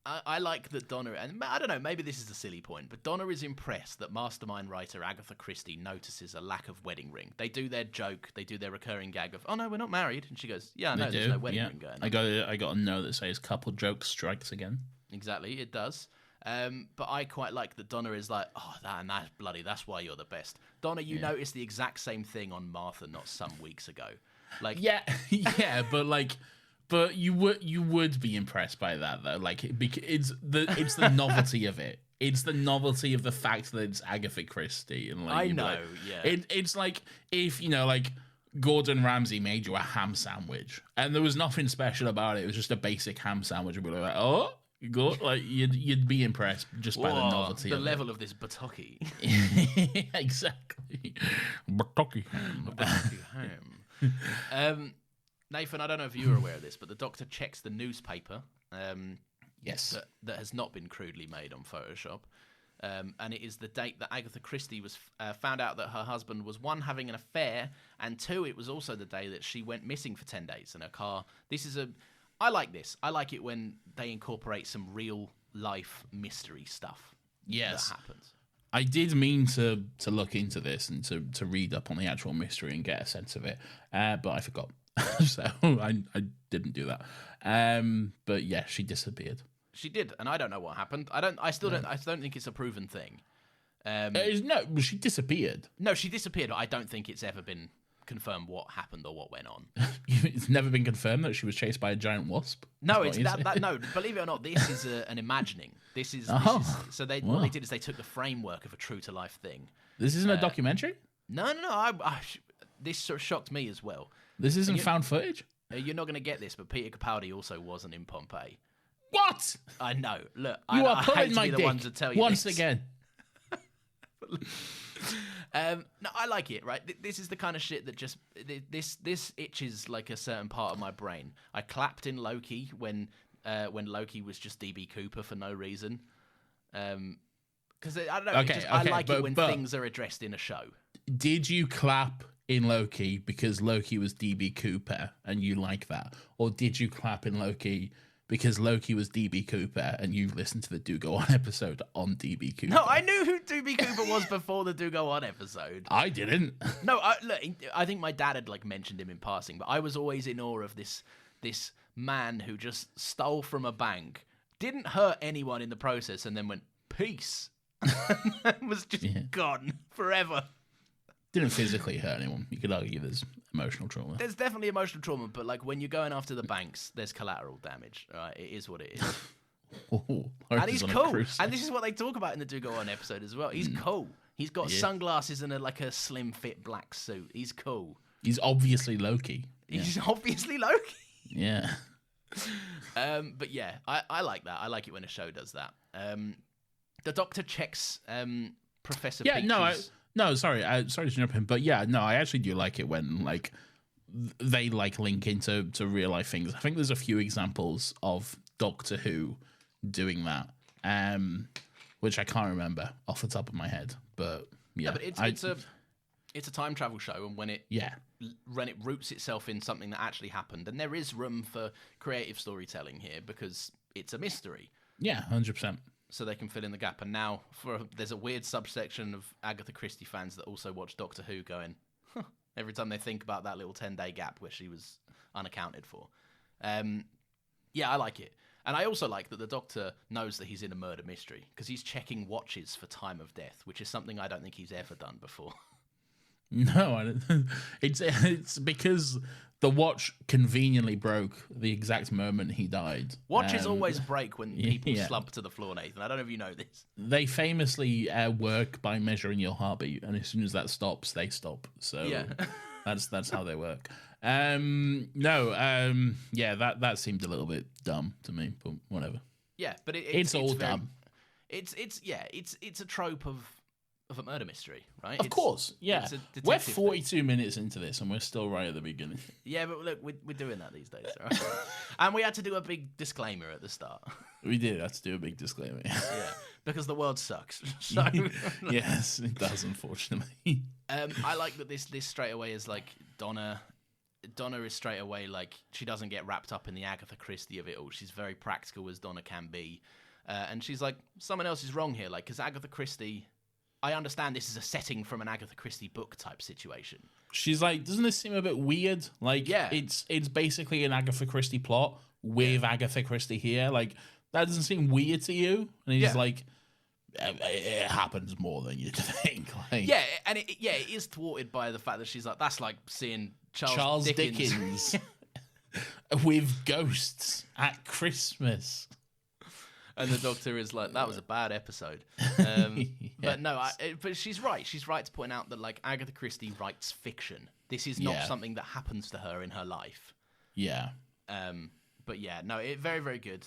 I like that Donna, and I don't know, maybe this is a silly point, but Donna is impressed that mastermind writer Agatha Christie notices a lack of wedding ring. They do their joke, they do their recurring gag of, oh no, we're not married. And she goes, yeah, I know, there's no wedding ring going on. I got a note that says couple joke strikes again. Exactly, it does. But I quite like that Donna is like, oh, that's why you're the best. Donna, you noticed the exact same thing on Martha not some weeks ago. Like, yeah, but you would be impressed by that though. Like, it's the novelty of it. It's the novelty of the fact that it's Agatha Christie, and like, I know, yeah. It's like if like Gordon Ramsay made you a ham sandwich, and there was nothing special about it. It was just a basic ham sandwich, and we're like, oh. Good, like you'd be impressed just by the novelty. The of level of this bataki. Exactly, bataki ham. Nathan, I don't know if you were aware of this, but the Doctor checks the newspaper. Yes, that has not been crudely made on Photoshop, and it is the date that Agatha Christie was found out that her husband was one having an affair, and two, it was also the day that she went missing for 10 days in her car. I like this. I like it when they incorporate some real life mystery stuff. Yes. That happens. I did mean to look into this and to read up on the actual mystery and get a sense of it, but I forgot. So I didn't do that. But yeah, she disappeared. She did, and I don't know what happened. I don't think it's a proven thing. She disappeared. No, she disappeared, but I don't think it's ever been confirm what happened or what went on. It's never been confirmed that she was chased by a giant wasp. No, it's that. No, believe it or not, this is an imagining. This is so what they did is they took the framework of a true to life thing. This isn't a documentary. No. This sort of shocked me as well. This isn't found footage. You're not going to get this, but Peter Capaldi also wasn't in Pompeii. What? I know. Look, you are I pulling hate my to be dick the one to tell you once this. again. No, I like it. Right, this is the kind of shit that just this itches like a certain part of my brain. I clapped in Loki when Loki was just DB Cooper for no reason. Because I don't know. I like it when things are addressed in a show. Did you clap in Loki because Loki was DB Cooper and you like that, or did you clap in Loki because Loki was DB Cooper, and you've listened to the Do Go On episode on DB Cooper. No, I knew who DB Cooper was before the Do Go On episode. I didn't. No, look, I think my dad had like mentioned him in passing, but I was always in awe of this man who just stole from a bank, didn't hurt anyone in the process, and then went peace, and was just gone forever. Didn't physically hurt anyone. You could argue there's emotional trauma. There's definitely emotional trauma, but like when you're going after the banks, there's collateral damage. Right? It is what it is. And he's cool. And this is what they talk about in the Do Go On episode as well. He's cool. He's got sunglasses and a slim fit black suit. He's cool. He's obviously Loki. He's obviously Loki. Yeah. But yeah, I like that. I like it when a show does that. The Doctor checks Professor Peach's... No, sorry to jump in, but yeah, no, I actually do like it when like they like link into real life things. I think there's a few examples of Doctor Who doing that, which I can't remember off the top of my head, but yeah, but it's a time travel show, and when it roots itself in something that actually happened, and there is room for creative storytelling here because it's a mystery. Yeah, 100%. So they can fill in the gap. And now there's a weird subsection of Agatha Christie fans that also watch Doctor Who going, every time they think about that little 10-day gap where she was unaccounted for. Yeah, I like it. And I also like that the Doctor knows that he's in a murder mystery because he's checking watches for time of death, which is something I don't think he's ever done before. No, I don't. It's because the watch conveniently broke the exact moment he died. Watches always break when people slump to the floor, Nathan. I don't know if you know this. They famously work by measuring your heartbeat, and as soon as that stops, they stop. So that's how they work. That seemed a little bit dumb to me, but whatever. Yeah, but it's all dumb. It's a trope of a murder mystery, right? Of course, yeah. We're 42 minutes into this, and we're still right at the beginning. Yeah, but look, we're doing that these days, right? And we had to do a big disclaimer at the start. We did have to do a big disclaimer. Yeah, because the world sucks. So yes, it does, unfortunately. I like that this straight away is like Donna is straight away like she doesn't get wrapped up in the Agatha Christie of it all. She's very practical as Donna can be, and she's like, someone else is wrong here, like because Agatha Christie. I understand this is a setting from an Agatha Christie book type situation. She's like, doesn't this seem a bit weird? Like, it's basically an Agatha Christie plot with Agatha Christie here. Like, that doesn't seem weird to you? And he's like, it happens more than you'd think. Like, yeah, and it is thwarted by the fact that she's like, that's like seeing Charles Dickens. With ghosts at Christmas. And the Doctor is like, that was a bad episode. But no, but she's right. She's right to point out that like Agatha Christie writes fiction. This is not something that happens to her in her life. Yeah. But yeah, no, very, very good.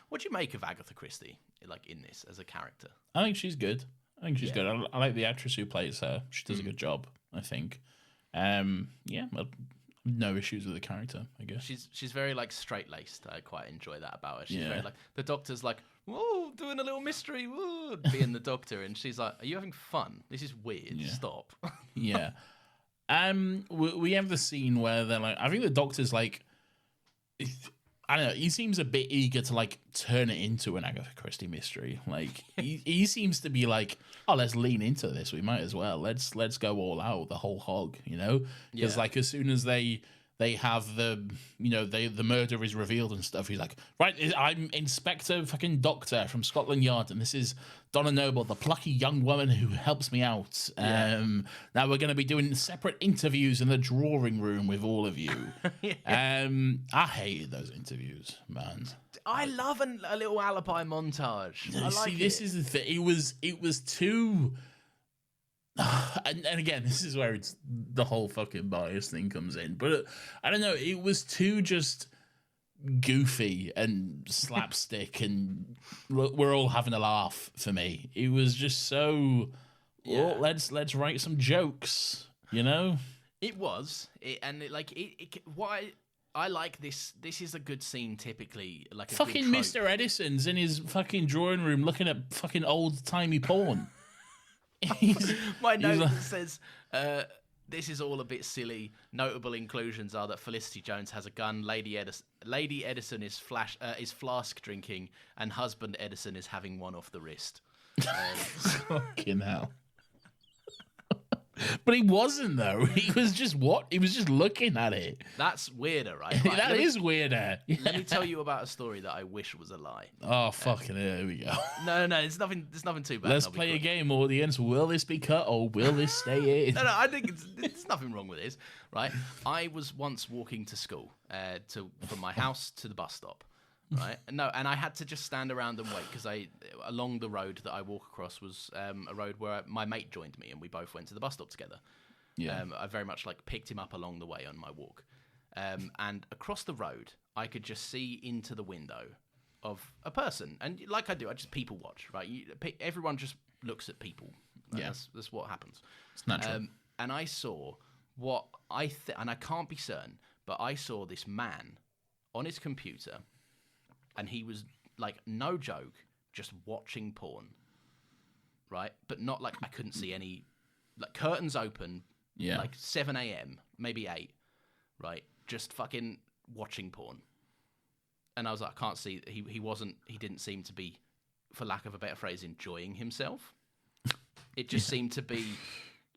What do you make of Agatha Christie, like in this as a character? I think she's good. Good. I like the actress who plays her. She does a good job, I think. No issues with the character, I guess. She's very like straight laced. I quite enjoy that about her. She's very like the Doctor's like, whoa, doing a little mystery, whoa, being the Doctor, and she's like, are you having fun? This is weird. Stop. Yeah. We have the scene where they're like, I think the Doctor's like, I don't know, he seems a bit eager to like turn it into an Agatha Christie mystery. Like he seems to be like, oh, let's lean into this. We might as well. Let's go all out, the whole hog, you know? Because like as soon as they have the murder is revealed and stuff, he's like, right, I'm Inspector fucking Doctor from Scotland Yard, and this is Donna Noble, the plucky young woman who helps me out. Now we're going to be doing separate interviews in the drawing room with all of you. I hated those interviews, man. I love a little alibi montage. I like this is the thing. It was too. And again, this is where it's the whole fucking bias thing comes in. But I don't know, it was too just goofy and slapstick, and we're all having a laugh for me. It was just so. Oh, let's write some jokes, you know. It was, why. I like this. This is a good scene, typically. Like a fucking Mr. Edison's in his fucking drawing room looking at fucking old timey porn. My note says, This is all a bit silly. Notable inclusions are that Felicity Jones has a gun, Lady Edison is flask drinking, and husband Edison is having one off the wrist. Fucking hell. But he wasn't, though. He was just looking at it. That's weirder, right? That is weirder. Let me tell you about a story that I wish was a lie. Oh, fucking hell. Here we go. No, it's nothing too bad. Let's play a game, audience. Will this be cut or will this stay in? No, I think there's nothing wrong with this, right? I was once walking to school, from my house to the bus stop, right? No, and I had to just stand around and wait because along the road that I walk across was a road where my mate joined me and we both went to the bus stop together. Yeah. I very much picked him up along the way on my walk. And across the road, I could just see into the window of a person. And like I do, I just people watch, right? Everyone just looks at people. Right? Yeah. That's what happens. It's natural. And I saw what and I can't be certain, but I saw this man on his computer, and he was, no joke, just watching porn, right? But not I couldn't see any, curtains open, 7 a.m., maybe 8, right? Just fucking watching porn. And I was like, I can't see, he didn't seem to be, for lack of a better phrase, enjoying himself. It just seemed to be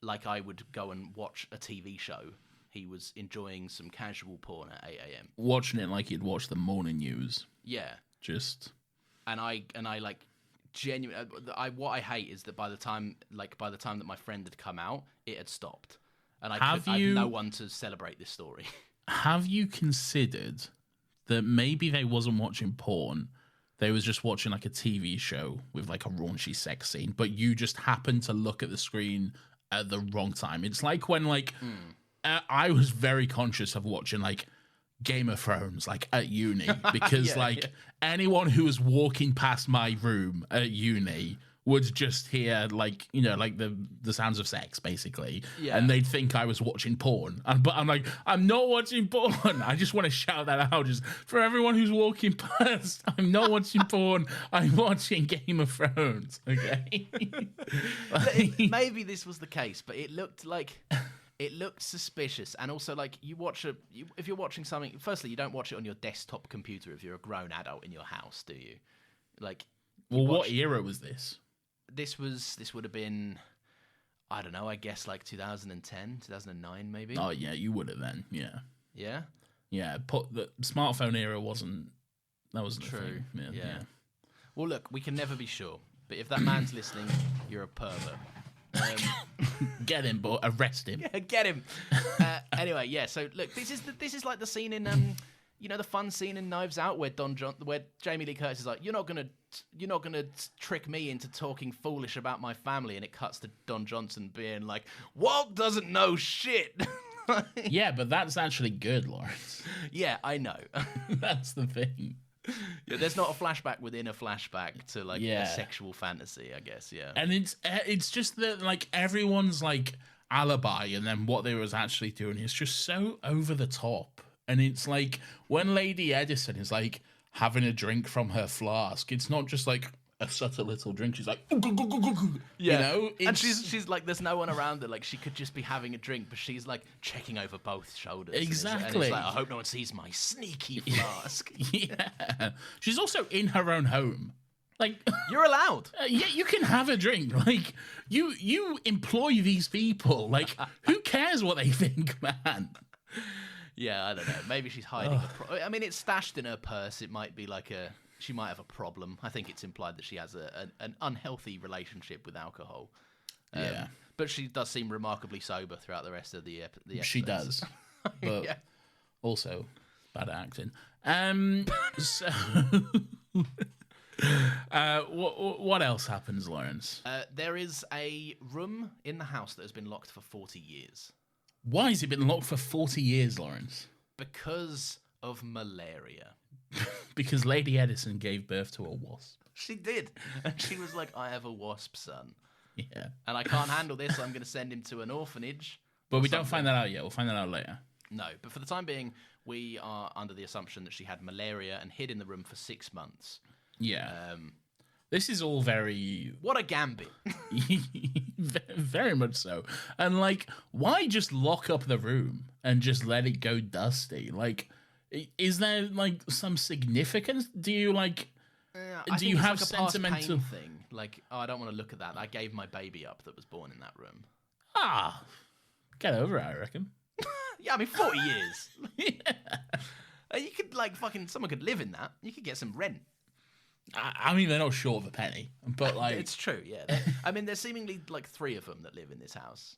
like I would go and watch a TV show. He was enjoying some casual porn at 8 a.m. Watching it like you'd watch the morning news. Yeah. Just. And I genuinely, what I hate is that by the time that my friend had come out, it had stopped. And I had no one to celebrate this story. Have you considered that maybe they wasn't watching porn, they was just watching a TV show with a raunchy sex scene, but you just happened to look at the screen at the wrong time? It's like when I was very conscious of watching Game of Thrones at uni because anyone who was walking past my room at uni would just hear the sounds of sex basically, and they'd think I was watching porn, but I'm like, I'm not watching porn. I just want to shout that out just for everyone who's walking past. I'm not watching porn. I'm watching Game of Thrones. Okay. Maybe this was the case, but it looked suspicious. And also if you're watching something, firstly, you don't watch it on your desktop computer if you're a grown adult in your house, do you? What era was this? This would have been, I don't know, I guess 2010, 2009 maybe. Oh yeah, you would have then. Yeah. Yeah. Yeah. The smartphone era wasn't true. A thing. Yeah. Well, look, we can never be sure, but if that man's listening, you're a pervert. Get him, but arrest him. Yeah, get him. Anyway, yeah. So look, this is like the scene in the fun scene in Knives Out where where Jamie Lee Curtis is like, you're not gonna trick me into talking foolish about my family, and it cuts to Don Johnson being like, Walt doesn't know shit. Yeah, but that's actually good, Lawrence. Yeah, I know. That's the thing. Yeah, there's not a flashback within a flashback to a sexual fantasy, I guess. Yeah, and it's just that everyone's alibi and then what they was actually doing is just so over the top. And it's when Lady Edison is having a drink from her flask, it's not just a subtle little drink. She's yeah, and she's there's no one around her. She could just be having a drink, but she's checking over both shoulders. Exactly. And it's I hope no one sees my sneaky flask. Yeah. She's also in her own home. You're allowed. Yeah, you can have a drink. You employ these people. Who cares what they think, man? Yeah, I don't know. Maybe she's hiding I mean, it's stashed in her purse. It might be she might have a problem. I think it's implied that she has an unhealthy relationship with alcohol. Yeah. But she does seem remarkably sober throughout the rest of the episode. She does. But also bad acting. So what else happens, Lawrence? There is a room in the house that has been locked for 40 years. Why has it been locked for 40 years, Lawrence? Because of malaria. Because Lady Edison gave birth to a wasp. She did. And she was like, I have a wasp son. Yeah. And I can't handle this, so I'm going to send him to an orphanage. But we don't find that out yet. We'll find that out later. No, but for the time being, we are under the assumption that she had malaria and hid in the room for 6 months. Yeah. This is all very, What a gambit. very much so. And like, why just lock up the room and just let it go dusty? Like, is there like some significance? Do you like? Do you have like a past sentimental pain thing? Like, oh, I don't want to look at that. I gave my baby up that was born in that room. Get over it, I reckon. Yeah, I mean, 40 years. You could like someone could live in that. You could get some rent. I mean, they're not short of a penny, but like It's true, yeah. I mean, there's seemingly like 3 of them that live in this house.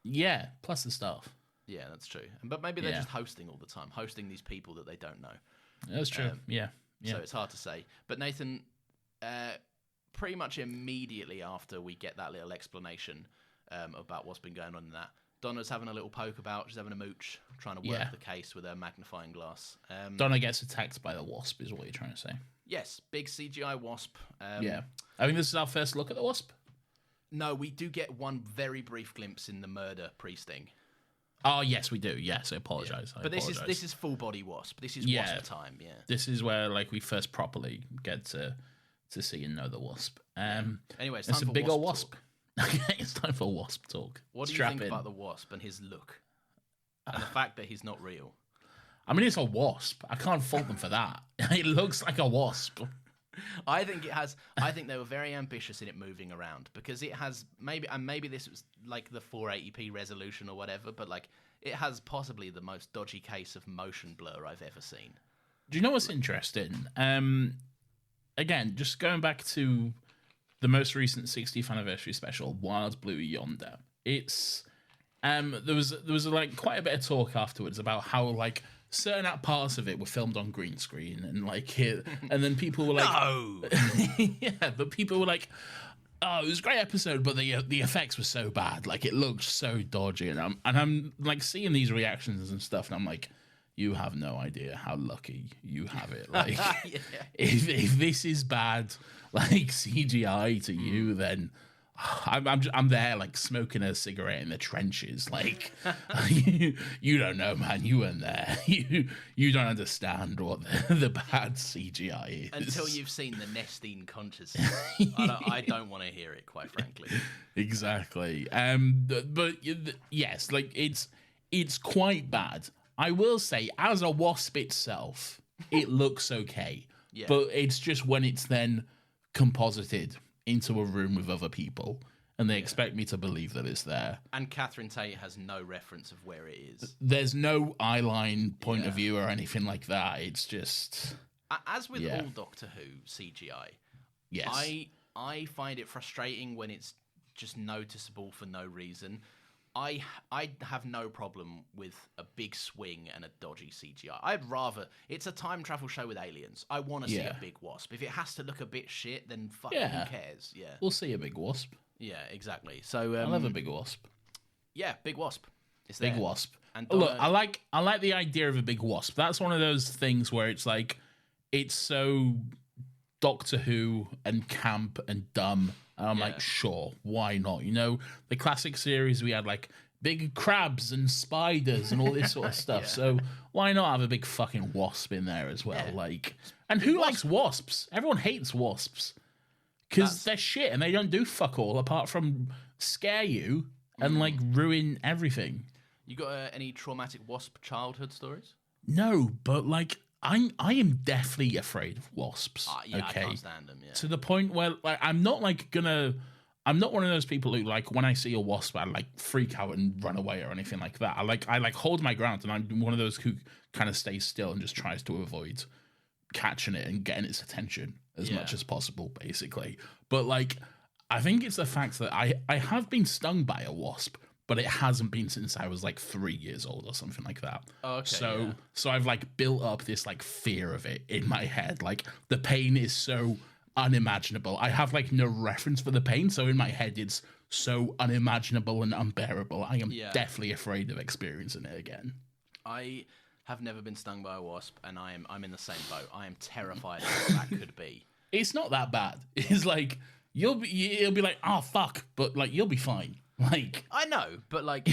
yeah, plus the staff. Yeah, that's true. But maybe they're just hosting all the time, hosting these people that they don't know. That's true. Yeah. So it's hard to say. But Nathan, pretty much immediately after we get that little explanation about what's been going on in that, Donna's having a little poke about. She's having a mooch, trying to work the case with her magnifying glass. Donna gets attacked by the Wasp, is what you're trying to say. Yes, big CGI Wasp. Yeah. I think this is our first look at the Wasp. No, we do get one very brief glimpse in the murder pre-sting. Oh, yes, we do. Yes, I apologise. But this is full body Wasp. This is Wasp time, yeah. This is where like we first properly get to see and know the Wasp. Anyway, it's time for a big Wasp old Wasp. Okay, it's time for Wasp talk. What do you think about the Wasp and his look? And the fact that he's not real? I mean, it's a wasp. I can't fault them for that. It looks like a wasp. I think they were very ambitious in it moving around because it has maybe this was like the 480p resolution or whatever, but like it has possibly the most dodgy case of motion blur I've ever seen. Do you know what's interesting? Again, just going back to the most recent 60th anniversary special, Wild Blue Yonder. It's there was like quite a bit of talk afterwards about how like certain parts of it were filmed on green screen and like and then people were like no. Yeah, but people were like, oh, it was a great episode, but the effects were so bad, like it looked so dodgy, and I'm like seeing these reactions and stuff, and I'm like, you have no idea how lucky you have it. Like if this is bad like CGI to you, then I'm there like smoking a cigarette in the trenches. Like you don't know, man. You weren't there. You don't understand what the bad CGI is until you've seen the Nestine consciousness. I don't want to hear it, quite frankly. Exactly. But yes, like it's quite bad. I will say, as a wasp itself, it looks okay. Yeah. But it's just when it's then composited into a room with other people and they expect me to believe that it's there. And Catherine Tate has no reference of where it is. There's no eyeline point of view or anything like that. It's just... As with all Doctor Who CGI, yes. I find it frustrating when it's just noticeable for no reason. I have no problem with a big swing and a dodgy CGI. I'd rather... It's a time travel show with aliens. I want to see a big wasp. If it has to look a bit shit, then fuck, who cares? Yeah. We'll see a big wasp. Yeah, exactly. So I love a big wasp. Yeah, big wasp. It's there. Big wasp. And look, I like the idea of a big wasp. That's one of those things where it's like, it's so Doctor Who and camp and dumb. And I'm like, sure, why not? You know, the classic series, we had like big crabs and spiders and all this sort of stuff. So why not have a big fucking wasp in there as well? Yeah. Like, and who likes wasps? Everyone hates wasps because they're shit and they don't do fuck all apart from scare you and like ruin everything. You got any traumatic wasp childhood stories? No, but like, I am deathly afraid of wasps. I can't stand them. Yeah. To the point where like I'm not one of those people who like when I see a wasp I like freak out and run away or anything like that. I hold my ground, and I'm one of those who kind of stays still and just tries to avoid catching it and getting its attention as much as possible, basically. But like I think it's the fact that I have been stung by a wasp, but it hasn't been since I was like 3 years old or something like that. Oh, okay. So I've like built up this like fear of it in my head. Like the pain is so unimaginable. I have like no reference for the pain, so in my head it's so unimaginable and unbearable. I am definitely afraid of experiencing it again. I have never been stung by a wasp, and I'm in the same boat. I am terrified of what that could be. It's not that bad. It's like it'll be like, oh fuck, but like you'll be fine. Like I know, but like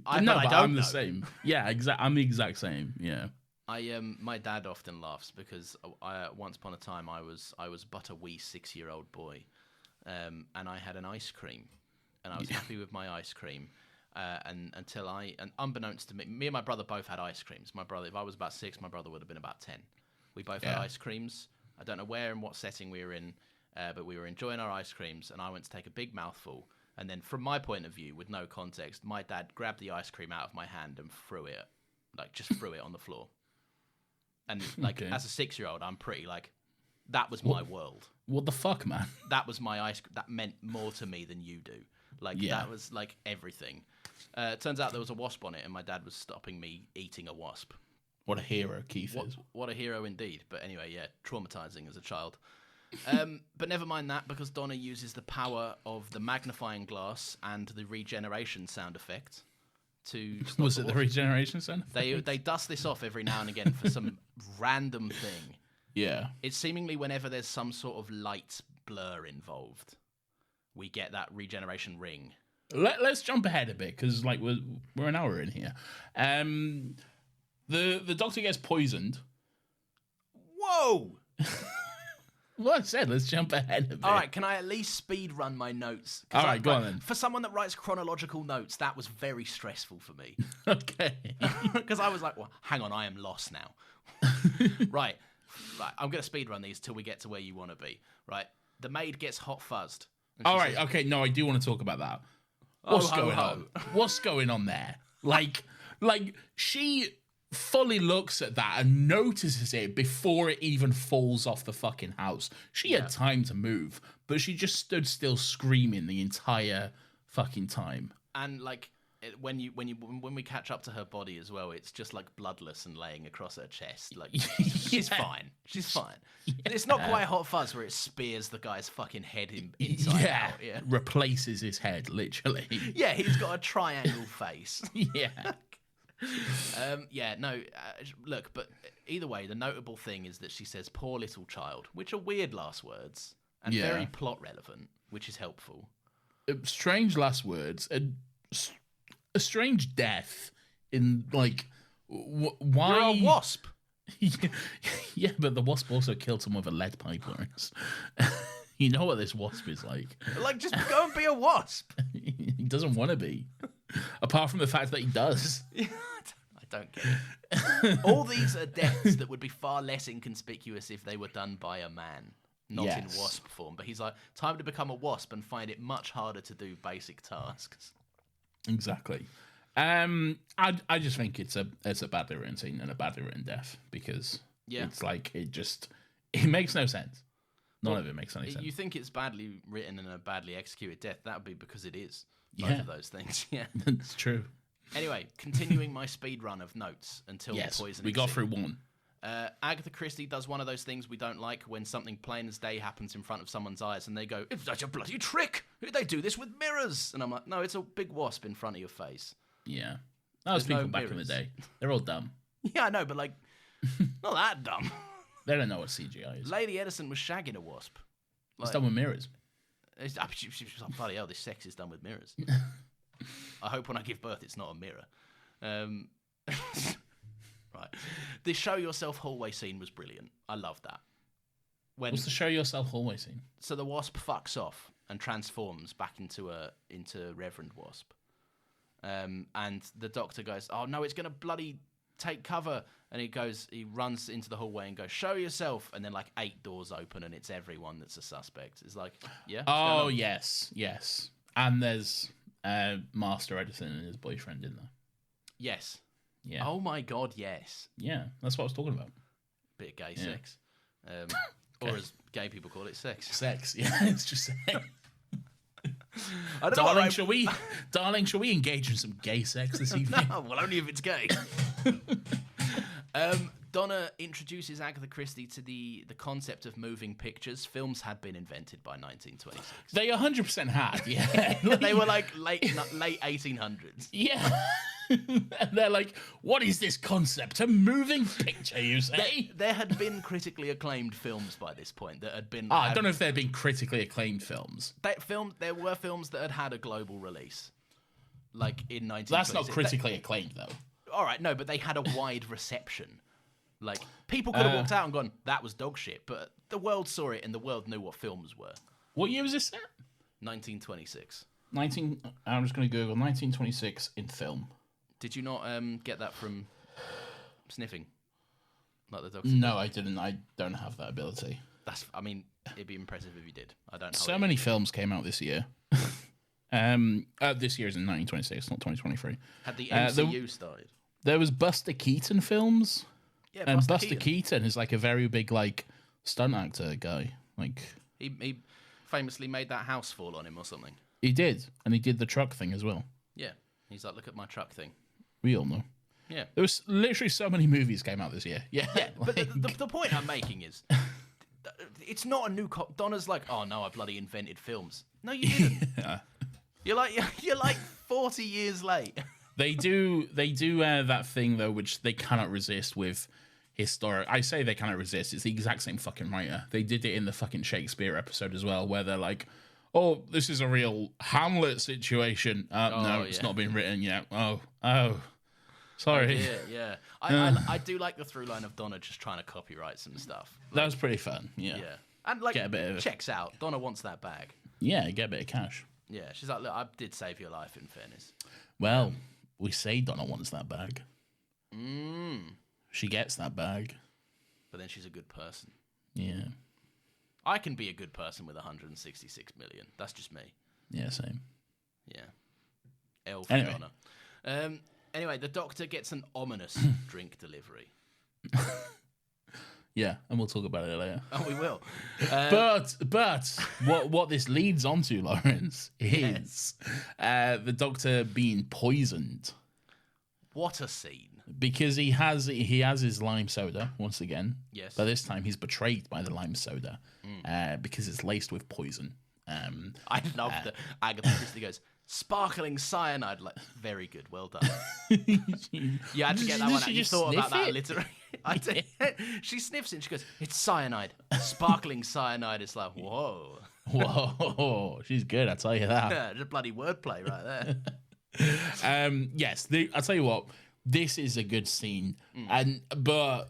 I'm don't the know. same. Yeah, I'm the exact same. Yeah. My dad often laughs because once upon a time I was but a wee 6-year-old boy, and I had an ice cream, and I was happy with my ice cream, and unbeknownst to me and my brother both had ice creams. My brother, if I was about 6, my brother would have been about 10. We both had ice creams. I don't know where and what setting we were in, but we were enjoying our ice creams, and I went to take a big mouthful, and then from my point of view, with no context, my dad grabbed the ice cream out of my hand and threw it, just threw it on the floor. And as a 6-year-old, I'm pretty that was my world. What the fuck, man? That was my ice cream. That meant more to me than you do. That was everything. Turns out there was a wasp on it, and my dad was stopping me eating a wasp. What a hero Keith is. What a hero indeed. But anyway, yeah, traumatizing as a child. But never mind that, because Donna uses the power of the magnifying glass and the regeneration sound effect to stop Was it the regeneration sound? They dust this off every now and again for some random thing. Yeah. It's seemingly whenever there's some sort of light blur involved, we get that regeneration ring. Let's jump ahead a bit, because we're an hour in here. The Doctor gets poisoned. Whoa! Well, I said, let's jump ahead a bit. All right, can I at least speed run my notes? All right, go on then. For someone that writes chronological notes, that was very stressful for me. Okay. Because I was like, well, hang on, I am lost now. Right, I'm going to speed run these till we get to where you want to be. Right, the maid gets hot fuzzed. All right, okay, no, I do want to talk about that. What's going on? What's going on there? She fully looks at that and notices it before it even falls off the fucking house. She had time to move, but she just stood still screaming the entire fucking time. And when we catch up to her body as well, it's just bloodless and laying across her chest. She's fine. She's fine. Yeah. It's not quite Hot Fuzz where it spears the guy's fucking head inside out. Yeah, replaces his head literally. Yeah, he's got a triangle face. Yeah. Look, but either way, the notable thing is that she says "poor little child," which are weird last words and very plot relevant, which is helpful. Strange last words and a strange death in why? You're a wasp. Yeah, but the wasp also killed someone with a lead pipe, Lawrence. You know what this wasp is like. Just go and be a wasp. He doesn't want to be. Apart from the fact that he does. I don't get it. All these are deaths that would be far less inconspicuous if they were done by a man, not in wasp form. But he's like, time to become a wasp and find it much harder to do basic tasks. Exactly. I just think it's a badly written scene and a badly written death, because it's it makes no sense. None of it makes any sense. You think it's badly written and a badly executed death? That would be because it is. Both of those things. Yeah, that's true. Anyway, continuing my speed run of notes until the poison. We got through one. Agatha Christie does one of those things we don't like, when something plain as day happens in front of someone's eyes and they go, "It's such a bloody trick! They do this with mirrors." And I'm like, no, it's a big wasp in front of your face. Yeah. That was people back in the day. They're all dumb. Yeah, I know, but not that dumb. They don't know what CGI is. Lady Edison was shagging a wasp. It's done with mirrors. She was like, bloody hell, this sex is done with mirrors. I hope when I give birth it's not a mirror. Right. The show yourself hallway scene was brilliant. I love that. What's the show yourself hallway scene? So the wasp fucks off and transforms back into Reverend Wasp. And the Doctor goes, "Oh no, it's gonna bloody take cover." And he runs into the hallway and goes, "Show yourself." And then 8 doors open and it's everyone that's a suspect. It's like, yeah. Oh yes. And there's Master Edison and his boyfriend in there. Yes. Yeah. Oh my God, yes. Yeah, that's what I was talking about. Bit of gay sex. Or as gay people call it, sex. Sex, yeah, it's just sex. Darling, shall we engage in some gay sex this evening? No, well, only if it's gay. Donna introduces Agatha Christie to the concept of moving pictures. Films had been invented by 1926. They 100% had, yeah. They were late 1800s. Yeah. And they're like, what is this concept? A moving picture, you say? There had been critically acclaimed films by this point that had been... I don't know if there had been critically acclaimed films. There were films that had a global release. In 1926. That's not critically acclaimed, though. All right, no, but they had a wide reception. Like, people could have walked out and gone, that was dog shit, but the world saw it and the world knew what films were. What year was this set? 1926. I'm just going to Google 1926 in film. Did you not get that from sniffing? Like the dog? No, I didn't. I don't have that ability. I mean, it'd be impressive if you did. I don't know. So many films came out this year. This year is in 1926, not 2023. Had the MCU started? There was Buster Keaton films. Yeah, and Buster Keaton is like a very big like stunt actor guy. Like he famously made that house fall on him or something. He did, and he did the truck thing as well. Yeah, he's like, look at my truck thing. We all know. Yeah, there was literally so many movies came out this year. Yeah, but the point I'm making is, it's not a new. Donna's like, oh no, I bloody invented films. No, you didn't. Yeah. You're like 40 years late. They do that thing though, which they cannot resist with historic. I say they cannot resist. It's the exact same fucking writer. They did it in the fucking Shakespeare episode as well, where they're like, "Oh, this is a real Hamlet situation." No, it's not been written yet. Oh, sorry. Yeah. I do like the through line of Donna just trying to copyright some stuff. Like, that was pretty fun. Yeah. And like, get a bit of checks out. Donna wants that bag. Yeah, get a bit of cash. Yeah, she's like, look, I did save your life. In fairness. Well, we say Donna wants that bag. She gets that bag. But then she's a good person. Yeah. I can be a good person with 166 million. That's just me. Yeah, same. Yeah. L for Donna. Anyway, the Doctor gets an ominous drink delivery. Yeah, and we'll talk about it later. Oh, we will. But what this leads on to, Lawrence, is the Doctor being poisoned. What a scene! Because he has his lime soda once again. Yes. But this time he's betrayed by the lime soda because it's laced with poison. I love that Agatha Christie goes, sparkling cyanide. Like, very good, well done. You had to get that one out. You thought about that literally. I did. She sniffs it and she goes, it's cyanide. Sparkling cyanide. It's like, whoa. Whoa. She's good, I tell you that. Yeah, just bloody wordplay right there. Yes, I'll tell you what. This is a good scene, but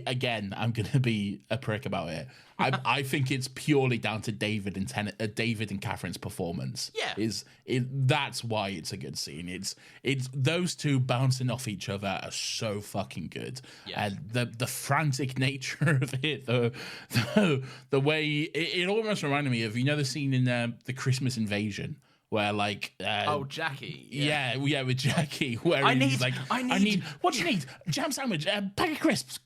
again, I'm gonna be a prick about it. I think it's purely down to David and Catherine's performance. Yeah, that's why it's a good scene. It's those two bouncing off each other are so fucking good, and the frantic nature of it, the way it almost reminded me of the scene in the Christmas Invasion. Where like Jackie, with Jackie, where I need what do you need? Jam sandwich, pack of crisps,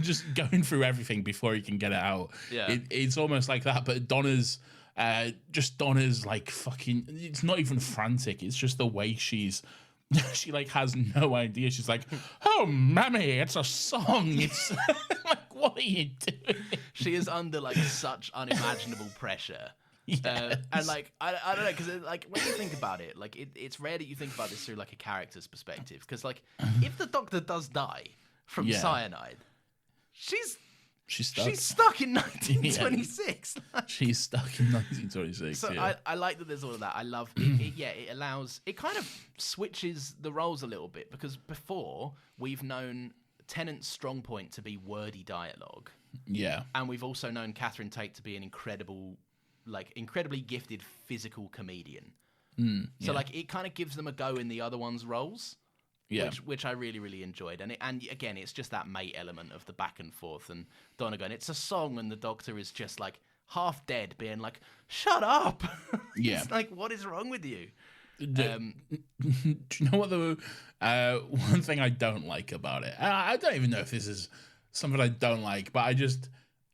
just going through everything before he can get it out. Yeah, it's almost like that. But Donna's like fucking. It's not even frantic. It's just the way she like has no idea. She's like, oh, mammy, it's a song. It's like, what are you doing? She is under like such unimaginable pressure. Yes. And like I don't know, because like when you think about it, like it's rare that you think about this through like a character's perspective, because like if the Doctor does die from cyanide, she's stuck in 1926. She's stuck in 1926. So I like that there's all of that. I love it. It allows, it kind of switches the roles a little bit, because before we've known Tennant's strong point to be wordy dialogue. Yeah, and we've also known Catherine Tate to be an incredibly gifted physical comedian. So like it kind of gives them a go in the other one's roles, which I really, really enjoyed. And again, it's just that mate element of the back and forth, and Donna going, it's a song, and the Doctor is just like half dead, being like, shut up. It's like, what is wrong with you? Do you know what the one thing I don't like about it? I don't even know if this is something I don't like, but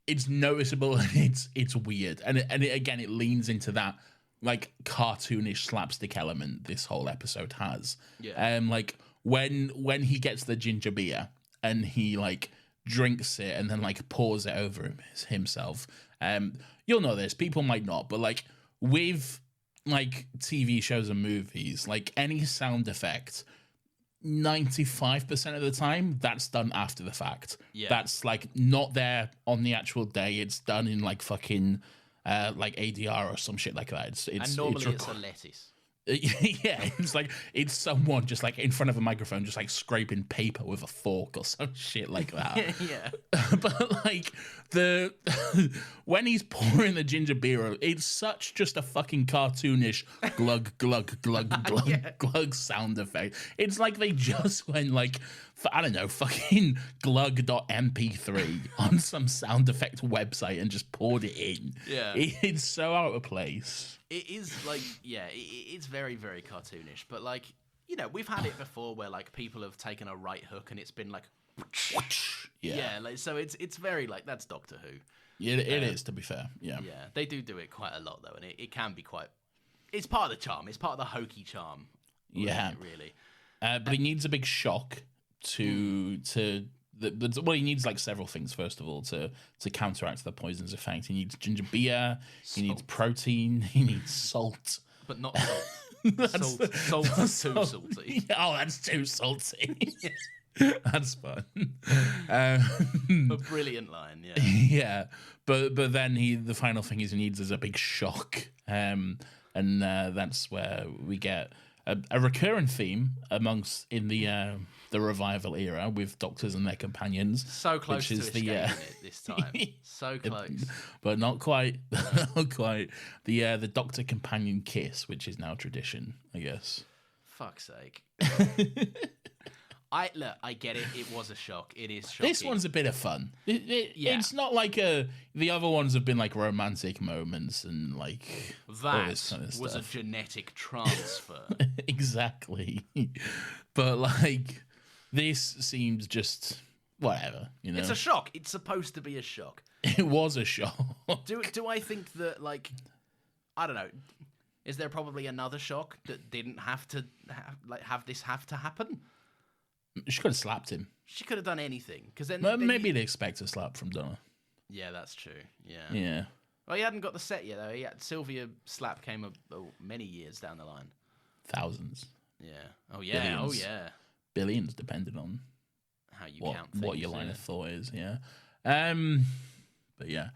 it's noticeable and it's weird, and it leans into that like cartoonish slapstick element this whole episode has. Like when he gets the ginger beer and he like drinks it and then like pours it over himself. You'll know this, people might not, but like with like TV shows and movies, like any sound effect, 95% of the time that's done after the fact. That's like not there on the actual day. It's done in like fucking like ADR or some shit like that. And normally it's a lettuce. Yeah, it's someone just like in front of a microphone, just like scraping paper with a fork or some shit like that. Yeah. But like the when he's pouring the ginger beer, it's such just a fucking cartoonish glug glug glug glug glug sound effect. It's like they just went like I don't know, fucking glug.mp3 on some sound effect website and just poured it in. Yeah. It's so out of place. It is like, it's very, very cartoonish. But like, we've had it before where like people have taken a right hook and it's been like, yeah, like, so it's very like, that's Doctor Who. Yeah, it is, to be fair. Yeah, they do it quite a lot though, and it can be quite. It's part of the charm. It's part of the hokey charm. Really. But he needs a big shock to well, he needs like several things. First of all, to counteract the poison's effect, he needs ginger beer. He needs protein. He needs salt, but not salt. Salt is too salty. Oh, that's too salty. That's fun. A brilliant line, yeah. Yeah, but then the final thing he needs is a big shock, and that's where we get a recurring theme in the revival era with doctors and their companions. So close to escaping it this time. So close, but not quite. Not quite. The doctor companion kiss, which is now tradition, I guess. Fuck's sake. I get it. It was a shock. It is shocking. This one's a bit of fun. It's not like the other ones have been like romantic moments and like that kind of was stuff. a genetic transfer. Exactly, but like this seems just whatever. It's a shock. It's supposed to be a shock. It was a shock. Do I think that like I don't know? Is there probably another shock that didn't have to have this happen? She could have slapped him. She could have done anything. Because then maybe they expect a slap from Donna. Yeah, that's true. Yeah. Yeah. Well, he hadn't got the set yet, though. Sylvia slap came many years down the line. Thousands. Yeah. Oh, yeah. Billions. Oh, yeah. Billions, depending on how you count things. What your line of thought is, yeah. But yeah.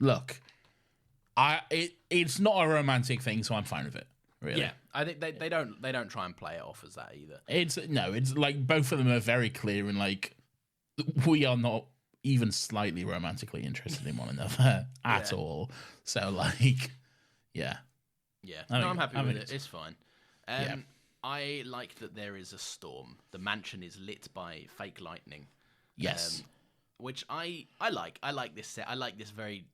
Look, it's not a romantic thing, so I'm fine with it. Really. Yeah, I think they don't try and play it off as that either. It's like both of them are very clear and like we are not even slightly romantically interested in one another at all. So like, yeah. I'm happy with it. It's fine. I like that there is a storm. The mansion is lit by fake lightning. Yes, which I like. I like this set. I like this very.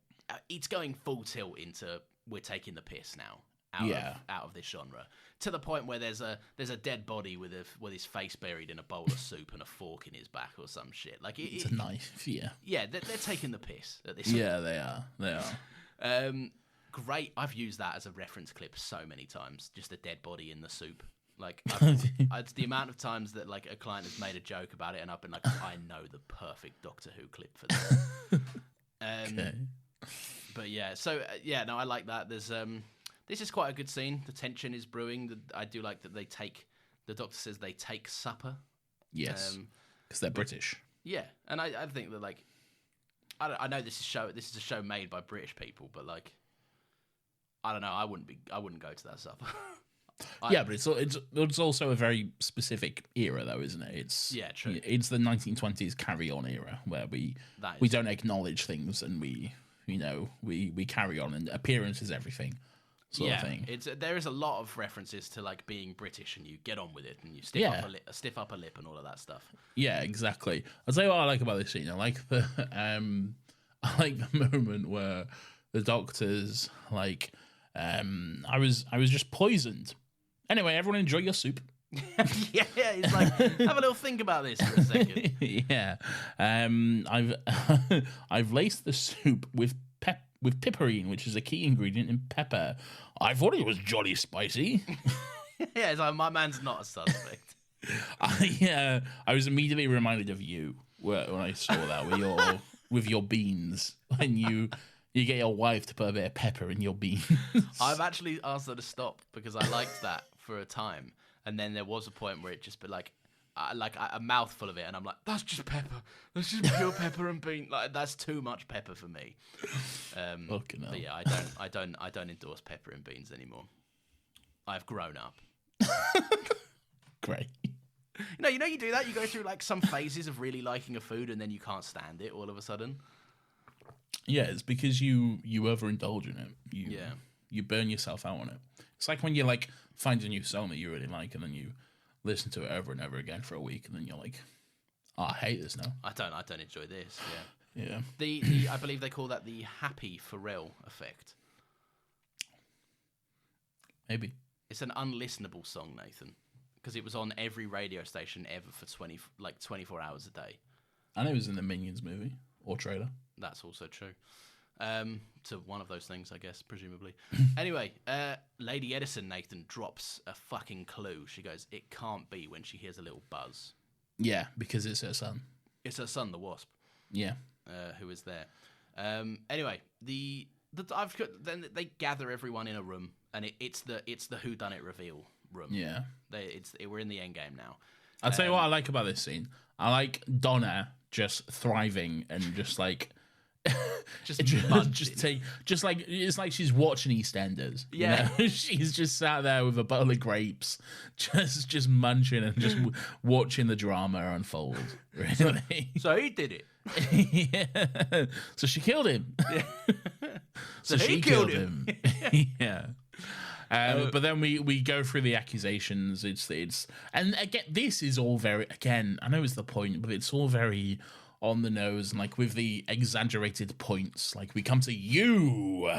It's going full tilt into we're taking the piss now. Out of this genre, to the point where there's a dead body with his face buried in a bowl of soup and a fork in his back or some shit. Like it's a knife. Yeah, they're taking the piss at this. Yeah, they are. Great. I've used that as a reference clip so many times. Just a dead body in the soup. Like it's the amount of times that like a client has made a joke about it, and I've been like, I know the perfect Doctor Who clip for this. Okay. But yeah, so no, I like that. There's This is quite a good scene. The tension is brewing. I do like that the Doctor says they take supper. Yes, because they're British. Yeah, and I think that like, I know this is a show made by British people, but like, I don't know. I wouldn't go to that supper. Yeah, but it's also a very specific era, though, isn't it? It's true. It's the 1920s carry-on era where we don't acknowledge things and we carry on, and appearance is everything. Sort of thing. There is a lot of references to like being British and you get on with it and you stiff up a lip and all of that stuff. Yeah, exactly. I'll tell you what I like about this scene. I like the moment where the Doctor's like, I was just poisoned. Anyway, everyone enjoy your soup. Yeah, it's like have a little think about this for a second. Yeah, I've laced the soup with piperine, which is a key ingredient in pepper. I thought it was jolly spicy. Yeah, it's like my man's not a suspect. I was immediately reminded of you when I saw that with your beans when you get your wife to put a bit of pepper in your beans. I've actually asked her to stop because I liked that for a time, and then there was a point where it just be like, a mouthful of it, and I'm like, that's just pepper. That's just pure pepper and bean. Like that's too much pepper for me. But yeah, I don't endorse pepper and beans anymore. I've grown up. Great. You do that. You go through like some phases of really liking a food, and then you can't stand it all of a sudden. Yeah, it's because you overindulge in it. You burn yourself out on it. It's like when you like find a new song that you really like, and then you listen to it over and over again for a week, and then you're like, "Oh, I hate this now." I don't enjoy this. Yeah. The I believe they call that the happy Pharrell effect. Maybe it's an unlistenable song, Nathan, because it was on every radio station ever for 24 hours a day. And it was in the Minions movie or trailer. That's also true. To one of those things, I guess, presumably. Anyway, Lady Edison, Nathan, drops a fucking clue. She goes, "It can't be," when she hears a little buzz. Yeah, because it's her son. It's her son, the Wasp. Yeah. Who is there. Anyway, then they gather everyone in a room, and it's the whodunit reveal room. Yeah. We're in the end game now. I'll tell you what I like about this scene. I like Donna just thriving and just like just like it's like she's watching EastEnders. Yeah, you know? She's just sat there with a bowl of grapes, just munching and just watching the drama unfold. Really. So he did it. Yeah. So she killed him. Yeah. So she killed him. Yeah. But then we go through the accusations. It's and again, this is all very, again, I know it's the point, but it's all very on the nose, and like with the exaggerated points, like we come to you,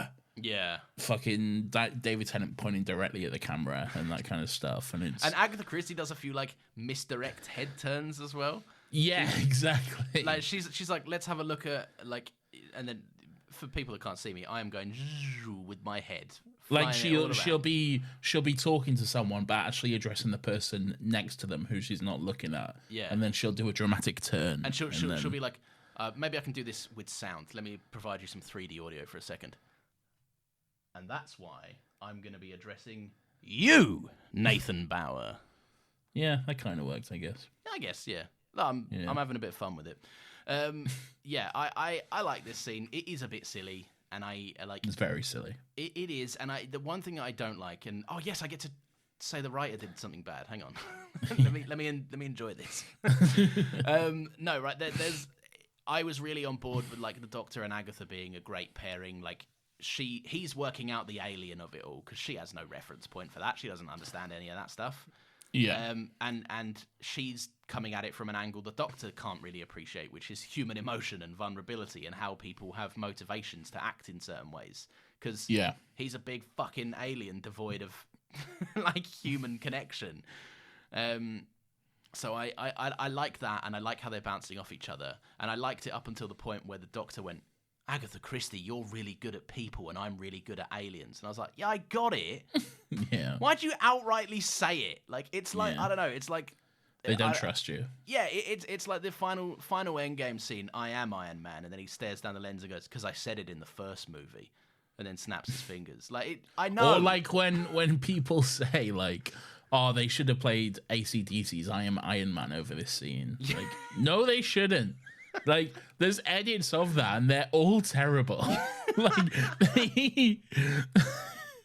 fucking David Tennant pointing directly at the camera and that kind of stuff, and Agatha Christie does a few like misdirect head turns as well. Yeah, exactly. Like she's like, let's have a look at like, and then for people that can't see me, I am going with my head. Like she'll be talking to someone, but actually addressing the person next to them who she's not looking at. Yeah. And then she'll do a dramatic turn. And she'll be like, maybe I can do this with sound. Let me provide you some 3D audio for a second. And that's why I'm going to be addressing you, Nathan Bauer. Yeah, that kind of works, I guess. I guess, yeah. I'm having a bit of fun with it. I like this scene. It is a bit silly. And I like it's very silly. It is, and the one thing I don't like, and I get to say the writer did something bad. Hang on, let me enjoy this. No, right there's. I was really on board with like the Doctor and Agatha being a great pairing. Like he's working out the alien of it all because she has no reference point for that. She doesn't understand any of that stuff. Yeah. And she's coming at it from an angle the Doctor can't really appreciate, which is human emotion and vulnerability and how people have motivations to act in certain ways. Because he's a big fucking alien devoid of like human connection. So I like that, and I like how they're bouncing off each other. And I liked it up until the point where the Doctor went, "Agatha Christie, you're really good at people and I'm really good at aliens." And I was like, yeah, I got it. Yeah. Why'd you outrightly say it? Like, it's like, I don't know, it's like... They don't trust you. Yeah, it's like the final endgame scene, I am Iron Man, and then he stares down the lens and goes, "Because I said it in the first movie," and then snaps his fingers. Like, I know. Or like when people say, like, "Oh, they should have played AC/DC's I Am Iron Man over this scene." Like, no, they shouldn't. Like, there's edits of that, and they're all terrible. Like,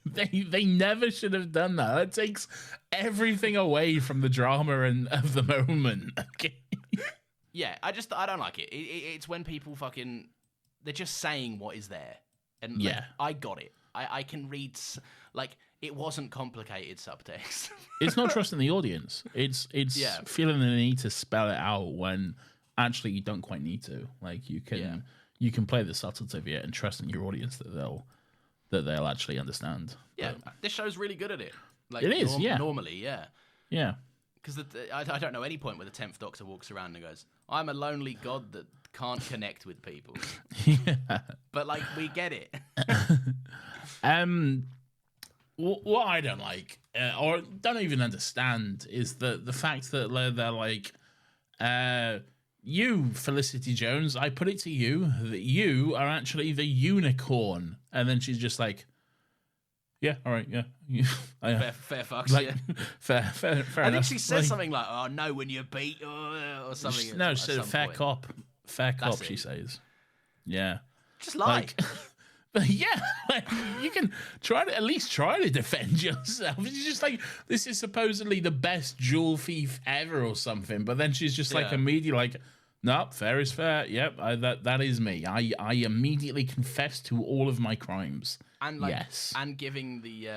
they never should have done that. That takes everything away from the drama and of the moment. Okay. Yeah, I don't like it. It's when people fucking they're just saying what is there, and like, I got it. I can read like it wasn't complicated subtext. It's not trusting the audience. It's feeling the need to spell it out when actually you don't quite need to. Like you can play the subtlety of it and trust in your audience that they'll actually understand. Yeah, this show's really good at it. Like, it is, normally, yeah. Because I don't know any point where the 10th Doctor walks around and goes, "I'm a lonely god that can't connect with people." Yeah. But like, we get it. What I don't like, or don't even understand, is the fact that they're like, "You, Felicity Jones, I put it to you that you are actually the unicorn," and then she's just like, Yeah, all right, yeah. Fair fucks, Like, yeah. fair I think enough. she says something like, "Oh, know when you're beat," or something. No, at she said some fair point. cop. Fair cop, That's she it. says. Yeah. Just lie. Like, yeah, like, you can at least try to defend yourself. It's just like, this is supposedly the best jewel thief ever or something, but then she's just like Yeah. immediately like, no, fair is fair. Yep, that is me. I immediately confess to all of my crimes. And like, yes. and giving the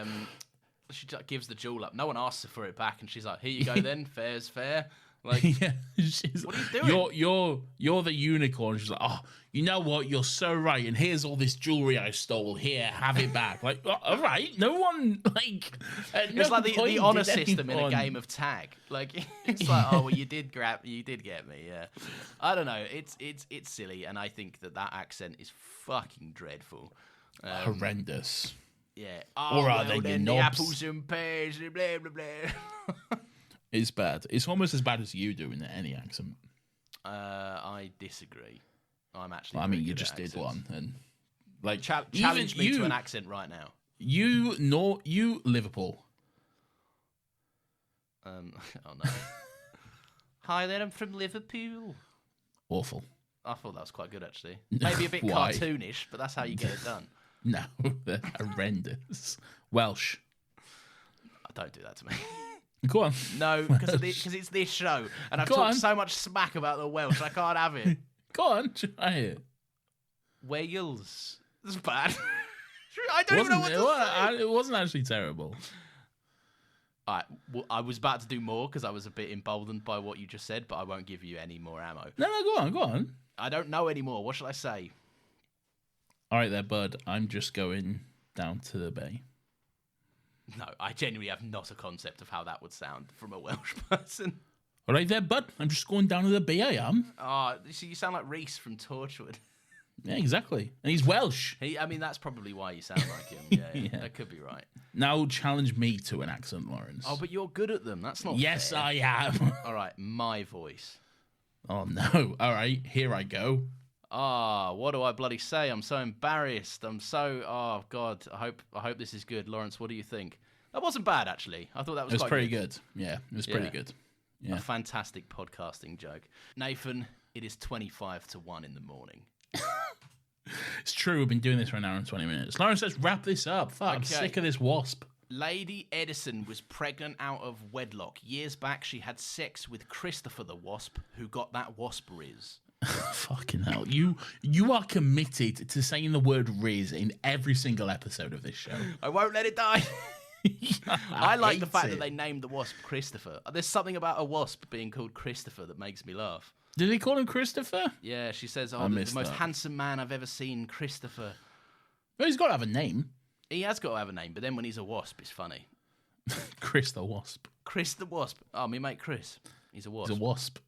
she gives the jewel up. No one asks her for it back, and she's like, "Here you go, then. Fair's fair." Like, Yeah, she's, what are you doing? You're the unicorn. She's like, oh, you know what? You're so right. And here's all this jewelry I stole. Here, have it back. Like, all right. No one like. It's like the honor system in a game of tag. Like, it's like, oh well, you did get me. Yeah, I don't know. It's silly, and I think that accent is fucking dreadful. Horrendous. Yeah. Or are they your then the knobs? apples and pears, blah blah blah. It's bad. It's almost as bad as you doing any accent. I disagree. I'm actually. I mean, pretty you good just at did accents. one, and like Challenge me to an accent right now. You Liverpool. Oh no. Hi there, I'm from Liverpool. Awful. I thought that was quite good actually. Maybe a bit Why? cartoonish, but that's how you get it done. No, they're horrendous. Welsh. Don't do that to me. Go on. No, because it's this show, and I've Go talked on. so much smack about the Welsh. I can't have it. Go on. Try it. Wales. That's bad. I don't even know what to say. It wasn't actually terrible. All right, well, I was about to do more because I was a bit emboldened by what you just said, but I won't give you any more ammo. No, go on. I don't know anymore. What shall I say? All right there, bud. I'm just going down to the bay. No, I genuinely have not a concept of how that would sound from a Welsh person. All right there, bud. I'm just going down to the bay, I am. Oh, so you sound like Reese from Torchwood. Yeah, exactly. And he's Welsh. I mean, that's probably why you sound like him. Yeah, Yeah. That could be right. Now challenge me to an accent, Lawrence. Oh, but you're good at them. That's not yes, fair. I am. All right, my voice. Oh, no. All right, here I go. Ah, what do I bloody say? I'm so embarrassed. Oh God. I hope this is good. Lawrence, what do you think? That wasn't bad actually. I thought that was It was quite pretty good. Yeah, it was pretty Yeah. good. A Yeah. fantastic podcasting joke. Nathan, it is 25-1 in the morning. It's true. We've been doing this for an hour and 20 minutes. Lawrence, let's wrap this up. Fuck, I'm Okay. sick of this wasp. Lady Edison was pregnant out of wedlock. Years back, she had sex with Christopher the Wasp, who got that wasp riz. Fucking hell. You are committed to saying the word Riz in every single episode of this show. I won't let it die. I like the hate fact it. that they named the wasp Christopher. There's something about a wasp being called Christopher that makes me laugh. Did they call him Christopher? Yeah, she says, I the missed most that. handsome man I've ever seen, Christopher. Well, he's got to have a name. He has got to have a name, but then when he's a wasp, it's funny. Chris the Wasp. Chris the Wasp. Oh, me mate Chris. He's a wasp. He's a wasp.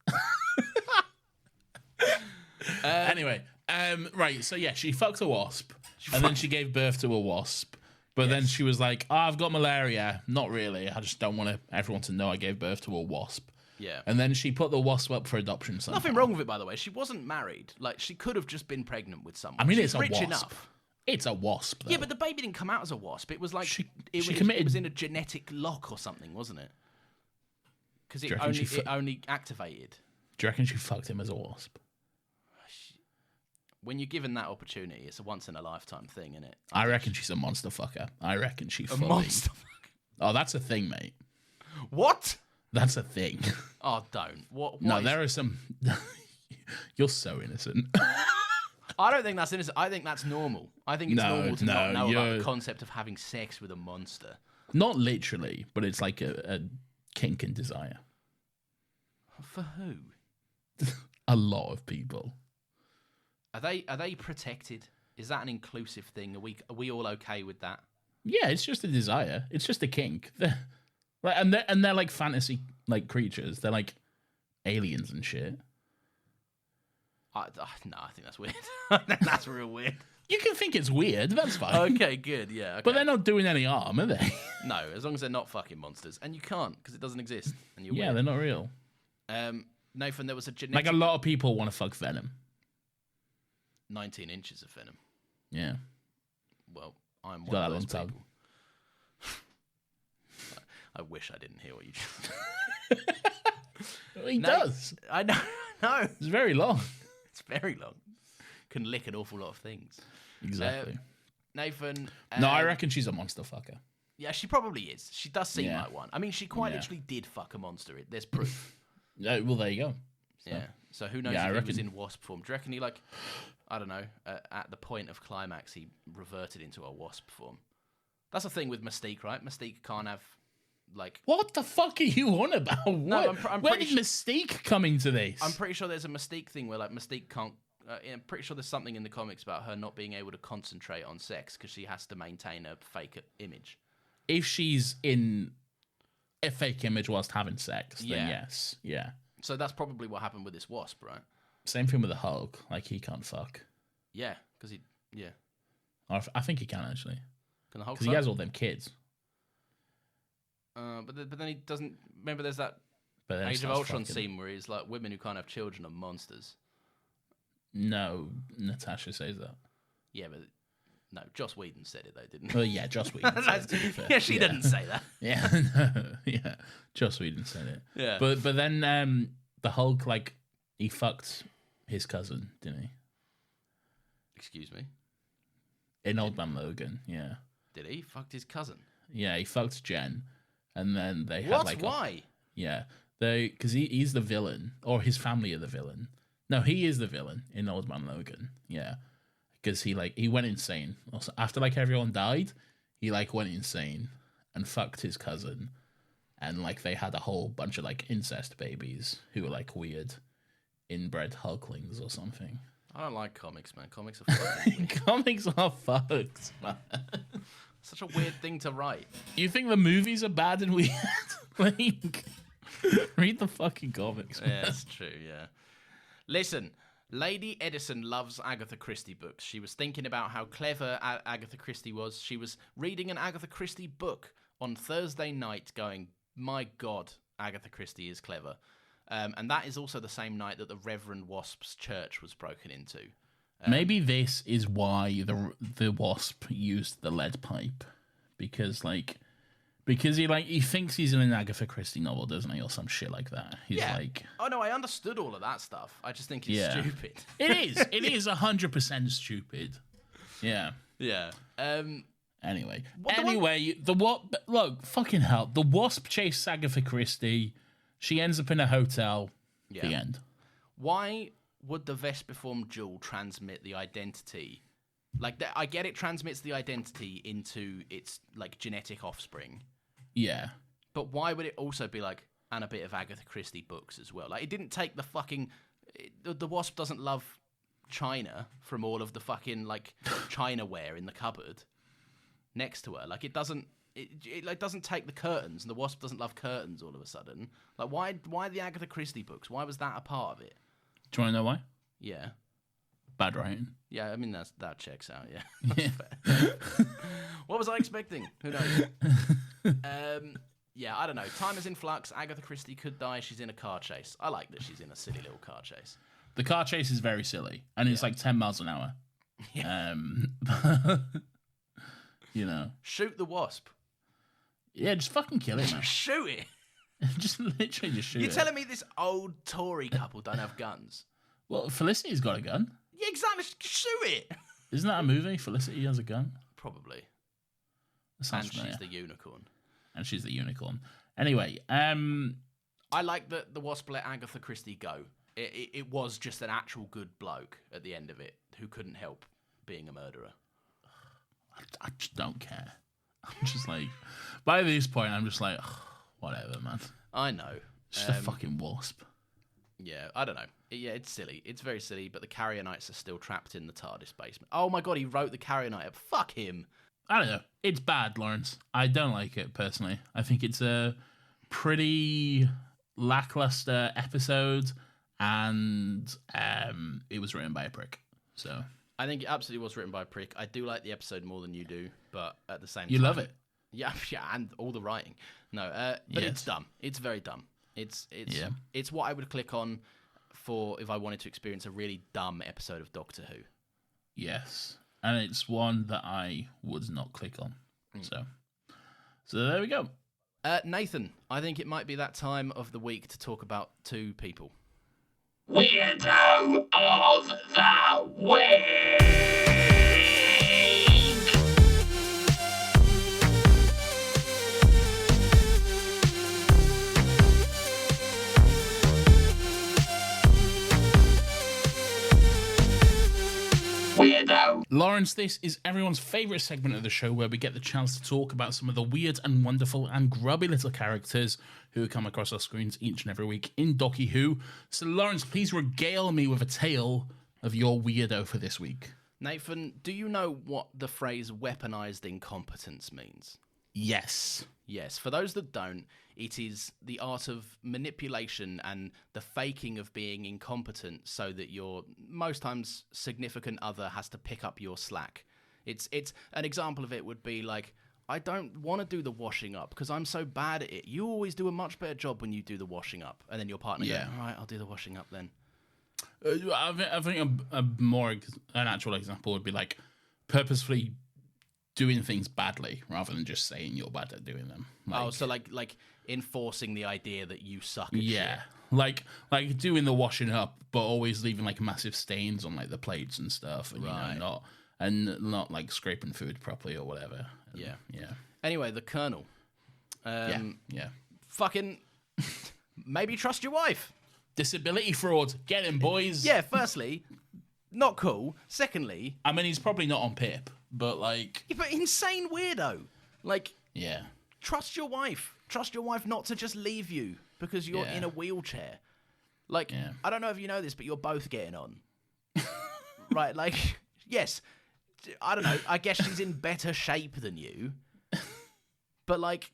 Anyway, right, so yeah, she fucked a wasp, and then she gave birth to a wasp. But then she was like, oh, I've got malaria. Not really. I just don't want everyone to know I gave birth to a wasp. Yeah. And then she put the wasp up for adoption somehow. Nothing wrong with it, by the way. She wasn't married. Like, she could have just been pregnant with someone. I mean, She's it's a rich wasp. enough. It's a wasp, though. Yeah, but the baby didn't come out as a wasp. It was like it committed- was in a genetic lock or something, wasn't it? Because Do you it reckon only, it only activated. Do you reckon she fucked him as a wasp? When you're given that opportunity, it's a once in a lifetime thing, isn't it? I reckon she's a monster fucker. I reckon she A fully... monster. Oh, that's a thing, mate. What? That's a thing. Oh, don't. What No, is- there are some... You're so innocent. I don't think that's innocent. I think that's normal. I think it's No, normal to no, not know about you're- the concept of having sex with a monster. Not literally, but it's like a kink and desire. For who? A lot of people. Are they protected? Is that an inclusive thing? Are we all okay with that? Yeah, it's just a desire. It's just a kink. They're, like, and they're like fantasy like creatures. They're like aliens and shit. No, I think that's weird. That's real weird. You can think it's weird. That's fine. Okay, good. Yeah, okay. But they're not doing any harm, are they? No, as long as they're not fucking monsters, and you can't because it doesn't exist. And you're Yeah, weird. they're not real. Nathan, there was a genetic Like a lot of people want to fuck Venom. 19 inches of venom. Yeah. Well, I'm Got one that of long those tongue. people. I wish I didn't hear what you just... He does. I know. No. It's very long. It's very long. Can lick an awful lot of things. Exactly. Nathan. No, I reckon she's a monster fucker. Yeah, she probably is. She does seem like one. I mean, she quite literally did fuck a monster. There's proof. Well, there you go. So. Yeah. So who knows if he was in wasp form? Do you reckon he, like, I don't know, at the point of climax, he reverted into a wasp form? That's the thing with Mystique, right? Mystique can't have, like... What the fuck are you on about? What? No, I'm Where did Mystique come into this? I'm pretty sure there's a Mystique thing where, like, Mystique can't... I'm pretty sure there's something in the comics about her not being able to concentrate on sex because she has to maintain a fake image. If she's in a fake image whilst having sex, then yes. Yeah. So that's probably what happened with this wasp, right? Same thing with the Hulk. Like, he can't fuck. Yeah, because he... Yeah. Or I think he can, actually. Can the Hulk Because he has all them kids. But then he doesn't... Remember there's that Age of Ultron scene where he's like, women who can't have children are monsters. No, Natasha says that. Yeah, but... No, Joss Whedon said it, though, didn't he? Well, yeah, Joss Whedon said it, to be fair. Yeah, she didn't say that. Yeah, no, yeah. Joss Whedon said it. Yeah. But then the Hulk, like, he fucked his cousin, didn't he? Excuse me? In Old Man Logan, yeah. Did he? Fucked his cousin? Yeah, he fucked Jen. And then they had, what? like... Why? Yeah. Because he's the villain, or his family are the villain. No, he is the villain in Old Man Logan, yeah. Because he went insane. Also, after, like, everyone died, he, like, went insane and fucked his cousin. And, like, they had a whole bunch of, like, incest babies who were, like, weird inbred Hulklings or something. I don't like comics, man. Comics are fucking Comics are fucked, man. Such a weird thing to write. You think the movies are bad and weird? Like, read the fucking comics, man. Yeah, it's true, yeah. Listen... Lady Edison loves Agatha Christie books. She was thinking about how clever Agatha Christie was. She was reading an Agatha Christie book on Thursday night going, my God, Agatha Christie is clever. And that is also the same night that the Reverend Wasp's church was broken into. Maybe this is why the Wasp used the lead pipe. Because he thinks he's in an Agatha Christie novel, doesn't he, or some shit like that. He's like, oh no, I understood all of that stuff. I just think it's stupid. It is 100% stupid. Yeah. Yeah. Anyway, look, fucking hell, the Wasp chased Agatha Christie. She ends up in a hotel. Yeah. The end. Why would the Vespiform jewel transmit the identity? Like, I get it transmits the identity into its, like, genetic offspring. Yeah. But why would it also be, like, and a bit of Agatha Christie books as well? Like, it didn't take the fucking... The Wasp doesn't love China from all of the fucking, like, Chinaware in the cupboard next to her. Like, it doesn't... It like, doesn't take the curtains, and the Wasp doesn't love curtains all of a sudden. Like, why the Agatha Christie books? Why was that a part of it? Do you want to know why? Yeah. Bad writing. Yeah, I mean, that checks out, yeah. What was I expecting? Who knows? Yeah, I don't know. Time is in flux. Agatha Christie could die. She's in a car chase. I like that she's in a silly little car chase. The car chase is very silly, and it's like 10 miles an hour. Yeah. You know. Shoot the Wasp. Yeah, just fucking kill it, man. Shoot it. Just literally just shoot it. You're telling me this old Tory couple don't have guns? Well, Felicity's got a gun. Yeah, exactly. Shoot it. Isn't that a movie? Felicity has a gun? Probably. And she's the unicorn. And she's the unicorn. Anyway, I like that the Wasp let Agatha Christie go. It was just an actual good bloke at the end of it who couldn't help being a murderer. I just don't care. I'm just like, by this point, I'm just like, whatever, man. I know. Just a fucking wasp. Yeah, I don't know. Yeah, it's silly. It's very silly, but the Carrionites are still trapped in the TARDIS basement. Oh my God, he wrote the Carrionite up. Fuck him. I don't know. It's bad, Lawrence. I don't like it, personally. I think it's a pretty lackluster episode, and it was written by a prick. So I think it absolutely was written by a prick. I do like the episode more than you do, but at the same time... You love it? Yeah, and all the writing. No, but it's dumb. It's very dumb. It's what I would click on for if I wanted to experience a really dumb episode of Doctor Who. Yes. And it's one that I would not click on. So there we go. Nathan, I think it might be that time of the week to talk about two people. Weirdo of the Week! Weirdo. Lawrence, this is everyone's favourite segment of the show where we get the chance to talk about some of the weird and wonderful and grubby little characters who come across our screens each and every week in Docky Who. So, Lawrence, please regale me with a tale of your weirdo for this week. Nathan, do you know what the phrase weaponized incompetence means? Yes. Yes, for those that don't, it is the art of manipulation and the faking of being incompetent so that your, most times, significant other has to pick up your slack. It's an example of it would be like, I don't want to do the washing up because I'm so bad at it. You always do a much better job when you do the washing up. And then your partner goes, all right, I'll do the washing up then. I think an actual example would be like purposefully doing things badly rather than just saying you're bad at doing them. So like enforcing the idea that you suck at shit. Like doing the washing up, but always leaving like massive stains on like the plates and stuff, and Right. not like scraping food properly or whatever. Yeah. Yeah. Anyway, the Colonel. Yeah. Fucking maybe trust your wife. Disability fraud. Get him, boys. Yeah, firstly, not cool. Secondly, I mean, he's probably not on PIP, but like... but insane weirdo. Like, Yeah. trust your wife. Trust your wife not to just leave you because you're Yeah. in a wheelchair. Like, Yeah. I don't know if you know this, but you're both getting on. Right, like, yes. I don't know. I guess she's in better shape than you. But, like,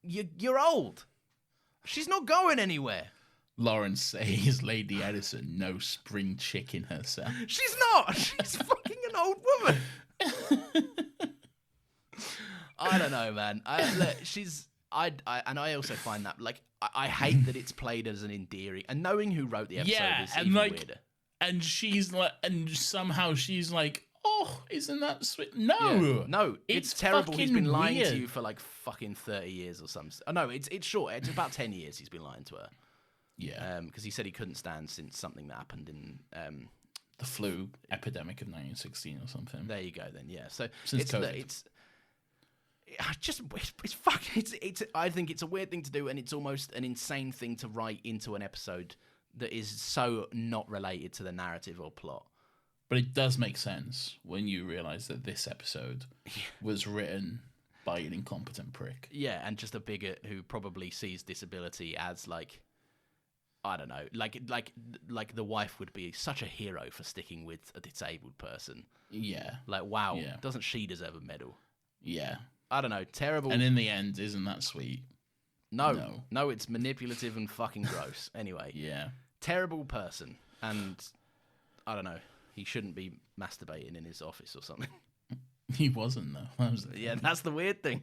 you're old. She's not going anywhere. Lawrence says Lady Edison no spring chicken herself. She's not. She's fucking an old woman. I don't know, man. And I also find that like I hate that it's played as an endearing. And knowing who wrote the episode is even weirder. And she's like, and somehow she's like, oh, isn't that sweet? No, Yeah. No, it's terrible. He's been lying weird. to you for like fucking 30 years or something. Oh no, it's short. It's about 10 years he's been lying to her. Yeah. Because he said he couldn't stand since something that happened in. The flu epidemic of 1916 or something. There you go. Then yeah. So Since COVID. I think it's a weird thing to do, and it's almost an insane thing to write into an episode that is so not related to the narrative or plot. But it does make sense when you realise that this episode was written by an incompetent prick. Yeah, and just a bigot who probably sees disability as like, I don't know, like the wife would be such a hero for sticking with a disabled person. Yeah. Like, wow, Yeah. doesn't she deserve a medal? Yeah. I don't know, terrible. And in the end, isn't that sweet? No, it's manipulative and fucking gross. Anyway, Yeah. terrible person, and I don't know, he shouldn't be masturbating in his office or something. He wasn't, though. That was Yeah, that's the weird thing.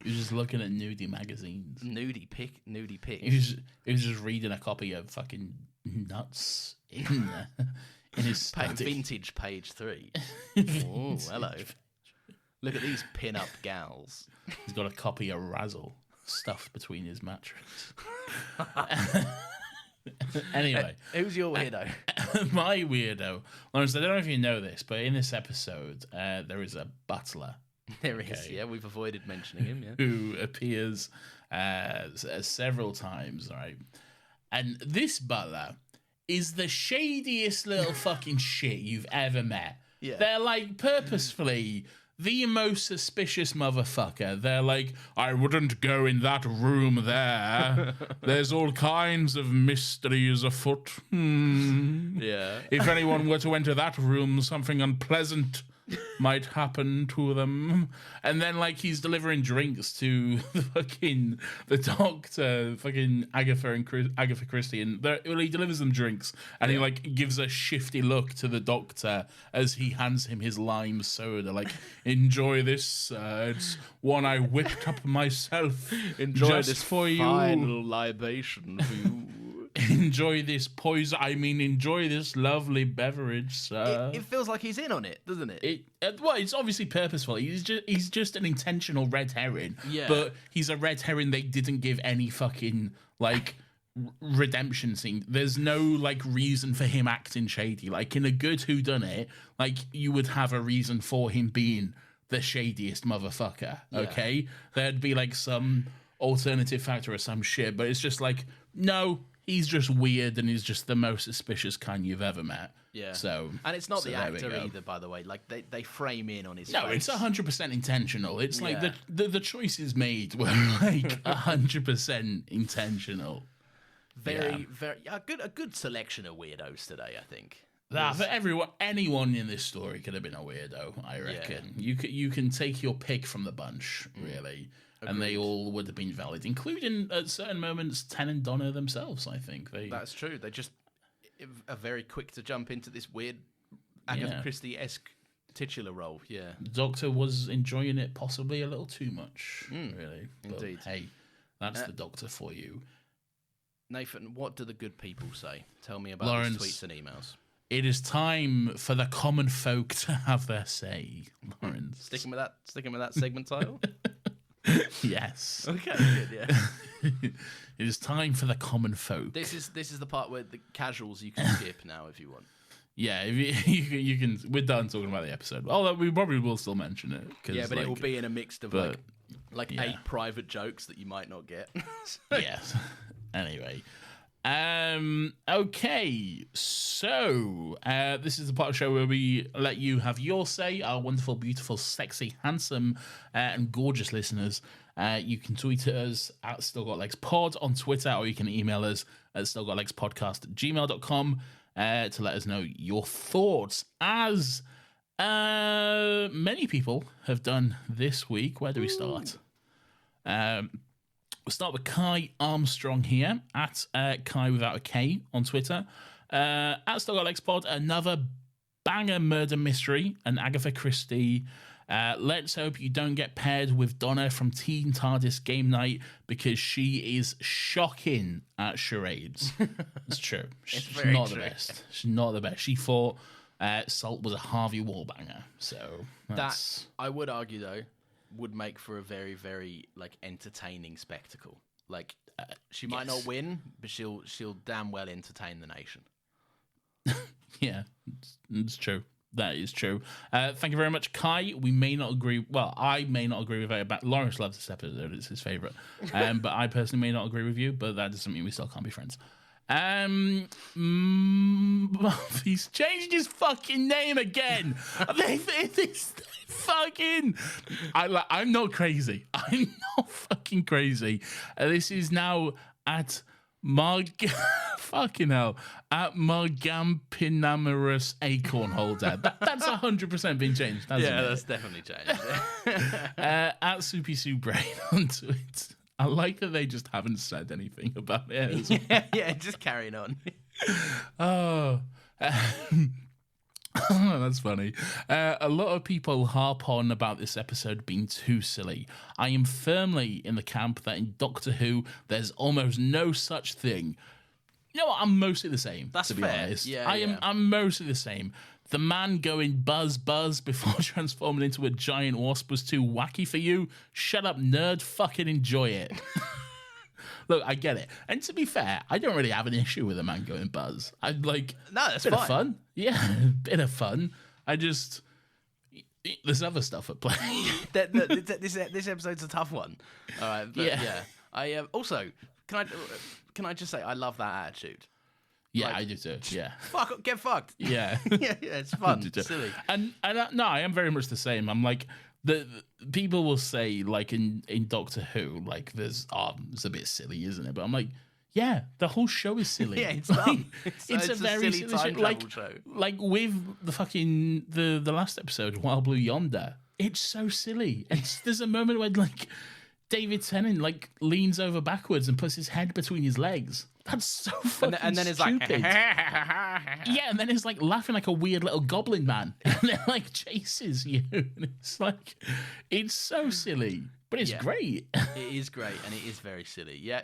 He was just looking at nudie magazines. Nudie pics. He was just reading a copy of fucking Nuts in his study. Vintage page 3. Oh, hello. Look at these pin-up gals. He's got a copy of Razzle stuffed between his mattress. Anyway. Who's your weirdo? My weirdo. Lawrence, I don't know if you know this, but in this episode, there is a butler. There is, yeah. We've avoided mentioning him, yeah. Who appears several times, right? And this butler is the shadiest little fucking shit you've ever met. Yeah. They're like purposefully the most suspicious motherfucker. They're like, I wouldn't go in that room there. There's all kinds of mysteries afoot. Yeah. If anyone were to enter that room, something unpleasant might happen to them. And then like he's delivering drinks to the doctor, fucking Agatha Christie, and he delivers them drinks, and he like gives a shifty look to the doctor as he hands him his lime soda, like, enjoy this, it's one I whipped up myself. Enjoy just this for you. fine little libation for you. enjoy this poison. I mean, enjoy this lovely beverage, sir. It feels like he's in on it, doesn't it? Well, it's obviously purposeful. He's just an intentional red herring. Yeah. But he's a red herring they didn't give any fucking, like, redemption scene. There's no, like, reason for him acting shady. Like, in a good whodunit, like, you would have a reason for him being the shadiest motherfucker, okay? There'd be, like, some alternative factor or some shit, but it's just like, no, he's just weird and he's just the most suspicious kind you've ever met. Yeah. So, and it's not the there we actor go. either, by the way. Like, they frame in on his No, face. it's 100% intentional. It's like Yeah. the choices made were like 100% intentional. Very a good selection of weirdos today, I think. For anyone in this story could have been a weirdo, I reckon. You can take your pick from the bunch, really. And they all would have been valid, including at certain moments Ten and Donna themselves, I think. That's true. They just are very quick to jump into this weird Agatha Christie-esque titular role. Yeah. The Doctor was enjoying it possibly a little too much, really. But, indeed. hey, that's the Doctor for you. Nathan, what do the good people say? Tell me about Lawrence, these tweets and emails. It is time for the common folk to have their say, Lawrence. Sticking with that segment title? Yes. Okay, good, yeah. It is time for the common folk. This is the part where the casuals you can skip now if you want. Yeah, if you can. We're done talking about the episode. Although we probably will still mention it. Yeah, but it will be in a mix of like yeah. 8 private jokes that you might not get. Yes. Anyway. Okay, so this is the part of the show where we let you have your say, our wonderful, beautiful, sexy, handsome, and gorgeous listeners. You can tweet at us at StillGotLegsPod on Twitter, or you can email us at stillgotlegspodcast@gmail.com to let us know your thoughts. As many people have done this week. Where do we start? We'll start with Kai Armstrong here at Kai without a K on Twitter. At Still Got Legs Pod, another banger murder mystery, and Agatha Christie. Let's hope you don't get paired with Donna from Teen TARDIS Game Night because she is shocking at charades. It's true. She's not the best. She's not the best. She thought Salt was a Harvey Wallbanger. So that's... That, I would argue, though, would make for a very, very like entertaining spectacle. Like she might not win, but she'll damn well entertain the nation. Yeah, it's true. That is true. Thank you very much, Kai. We may not agree. Well, I may not agree with it. Lawrence loves this episode. It's his favorite. But I personally may not agree with you. But that doesn't mean we still can't be friends. He's changed his fucking name again. I'm not crazy. I'm not fucking crazy. This is now at fucking hell, at Margampinamerus Acorn Holder. That's 100% been changed, hasn't it? Yeah, that's definitely changed. At Soupy Sue Brain on Twitter. I like that they just haven't said anything about it. Yeah, just carrying on. Oh, that's funny. A lot of people harp on about this episode being too silly. I am firmly in the camp that in Doctor Who, there's almost no such thing. You know what? I'm mostly the same. That's to be fair. honest. Yeah, I'm mostly the same. The man going buzz buzz before transforming into a giant wasp was too wacky for you. Shut up, nerd. Fucking enjoy it. Look, I get it. And to be fair, I don't really have an issue with a man going buzz. I'd like that's bit fine. of fun. Yeah, bit of fun. There's other stuff at play. This episode's a tough one. All right, but yeah. I also can I just say I love that attitude. Yeah, like, I do too. Yeah. Get fucked. Yeah. yeah, it's fun. Silly. And no, I am very much the same. I'm like the people will say like in Doctor Who, like it's a bit silly, isn't it? But I'm like, yeah, the whole show is silly. Yeah, it's like, dumb. It's a very silly time travel show. show. Like with the fucking the last episode, Wild Blue Yonder, it's so silly. There's a moment where like David Tennant like leans over backwards and puts his head between his legs. That's so fucking and then it's stupid. like Yeah, and then it's like laughing like a weird little goblin man, and then like chases you. And it's like, it's so silly. but it's great. It is great, and it is very silly. Yeah.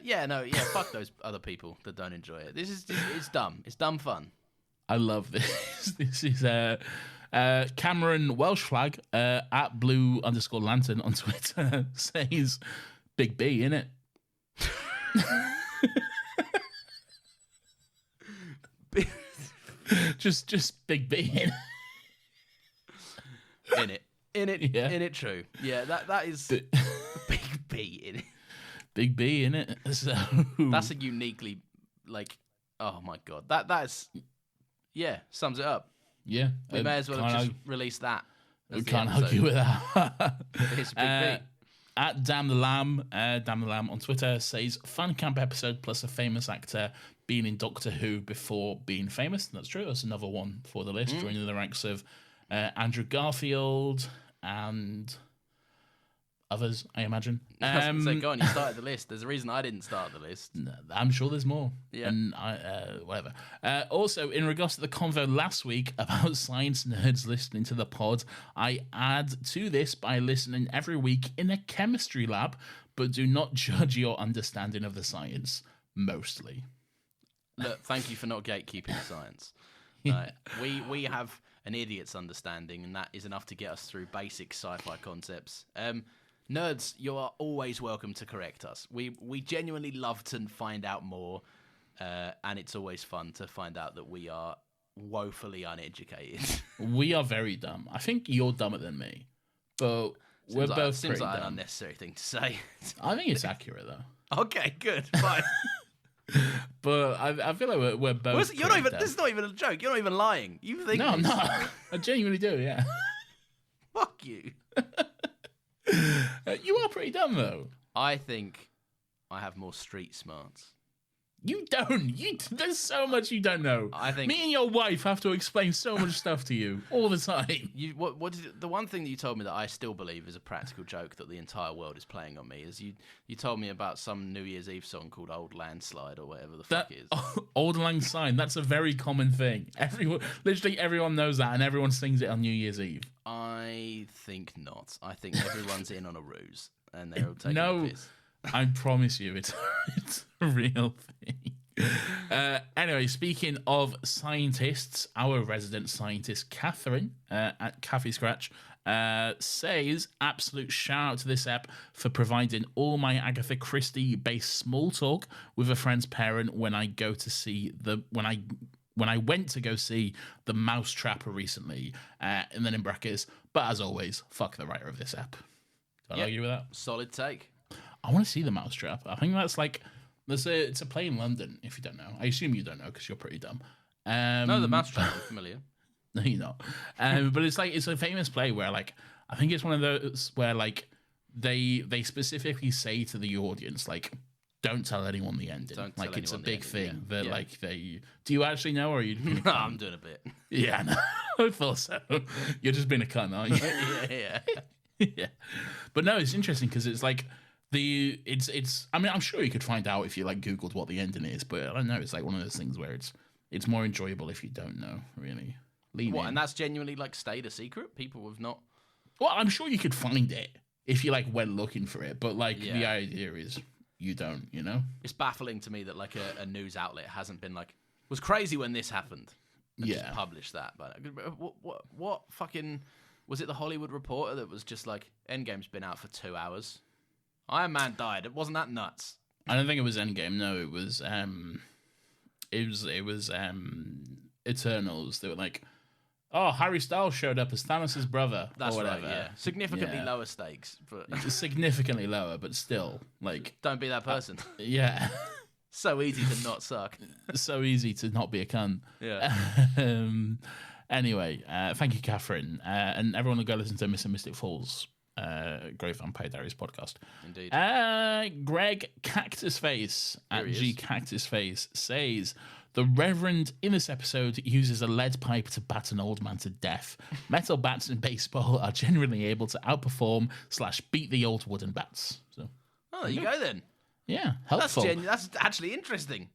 Fuck those other people that don't enjoy it. It's dumb. It's dumb fun. I love this. This is Cameron Welsh Flag at blue_lantern on Twitter says Big B in it. just Big B in it. In it. True. Yeah, that is Big B in it. Big B in it. So that's a uniquely oh my god, that is sums it up. Yeah, we may as well have just released that. We can't argue with that. It's Big B. At Damn the Lamb on Twitter says fan camp episode plus a famous actor being in Doctor Who before being famous. That's true. That's another one for the list, joining the ranks of Andrew Garfield and others, I imagine. So go on, you started the list. There's a reason I didn't start the list. I'm sure there's more. Yeah. And whatever. Also, in regards to the convo last week about science nerds listening to the pod, I add to this by listening every week in a chemistry lab, but do not judge your understanding of the science, mostly. Look, thank you for not gatekeeping science. We have an idiot's understanding, and that is enough to get us through basic sci-fi concepts. Nerds, you are always welcome to correct us. We genuinely love to find out more, and it's always fun to find out that we are woefully uneducated. We are very dumb. I think you're dumber than me, but we're both seems pretty like dumb. an unnecessary thing to say. I think it's accurate though. Okay, good, fine. But I feel like we're both. You're not even. This is not even a joke. You're not even lying. You think? No, I'm not. I genuinely do. Yeah. Fuck you. You are pretty dumb though. I think I have more street smarts. You don't. There's so much you don't know. I think me and your wife have to explain so much stuff to you all the time. The one thing that you told me that I still believe is a practical joke that the entire world is playing on me is you told me about some New Year's Eve song called "Old Landslide" or whatever the fuck it is. Old Lang Syne. That's a very common thing. Literally everyone knows that, and everyone sings it on New Year's Eve. I think not. I think everyone's in on a ruse, and they're all taking a piss. I promise you, it's a real thing. Anyway, speaking of scientists, our resident scientist, Catherine, at Cafe Scratch, says, absolute shout out to this app for providing all my Agatha Christie-based small talk with a friend's parent when I went to go see The Mousetrap recently, and then in brackets, but as always, fuck the writer of this app. Can I argue with that? Solid take. I want to see The Mousetrap. I think that's like, it's a play in London, if you don't know. I assume you don't know because you're pretty dumb. No, The Mousetrap, I'm familiar. No, you're not. But it's a famous play where I think it's one of those where they specifically say to the audience, don't tell anyone the ending. It's a big thing that do you actually know, or are you doing No, I'm doing a bit. Yeah, no, I thought so. You're just being a cunt, aren't you? Yeah. Yeah. But no, it's interesting because it's I mean, I'm sure you could find out if you Googled what the ending is, but I don't know, it's one of those things where it's more enjoyable if you don't know, really. And that's genuinely stayed a secret? People have not. Well, I'm sure you could find it if you went looking for it, but the idea is you don't, you know? It's baffling to me that a news outlet hasn't been was crazy when this happened. And just published that. But what fucking was it? The Hollywood Reporter that was just Endgame's been out for 2 hours. Iron Man died. It wasn't that nuts. I don't think it was Endgame. No, it was Eternals. They were oh, Harry Styles showed up as Thanos' brother. That's or whatever. Right. Yeah, significantly lower stakes, but significantly lower, but still don't be that person. Yeah. So easy to not suck. So easy to not be a cunt. Yeah. Anyway, thank you, Catherine, and everyone will go listen to Mr. Mystic Falls. Great Vampire Diaries podcast. Indeed. Greg Cactus Face at G Cactus Face says the Reverend in this episode uses a lead pipe to bat an old man to death. Metal bats in baseball are generally able to outperform / beat the old wooden bats. So, there you go then. Yeah, helpful. That's actually interesting.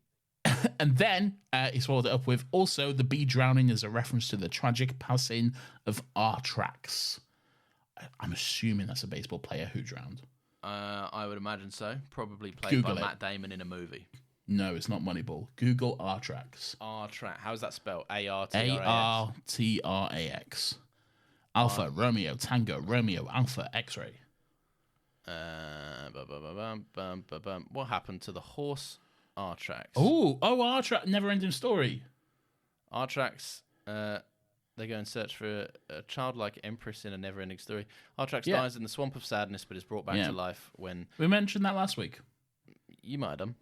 And then he swallowed it up with also the bee drowning is a reference to the tragic passing of Artrax. I'm assuming that's a baseball player who drowned. I would imagine so. Probably played Google by it. Matt Damon in a movie. No, it's not Moneyball. Google R-Trax. R-Track. How's that spelled? A-R-T-R-A-X. A-R-T-R-A-X. Alpha, Romeo, Tango, Romeo, Alpha, X-Ray. What happened to the horse R-Trax? Oh, R-Trax, never-ending story. R-Trax, they go and search for a childlike empress in a never-ending story. R-Trax dies in the swamp of sadness, but is brought back to life when... We mentioned that last week. You might have done.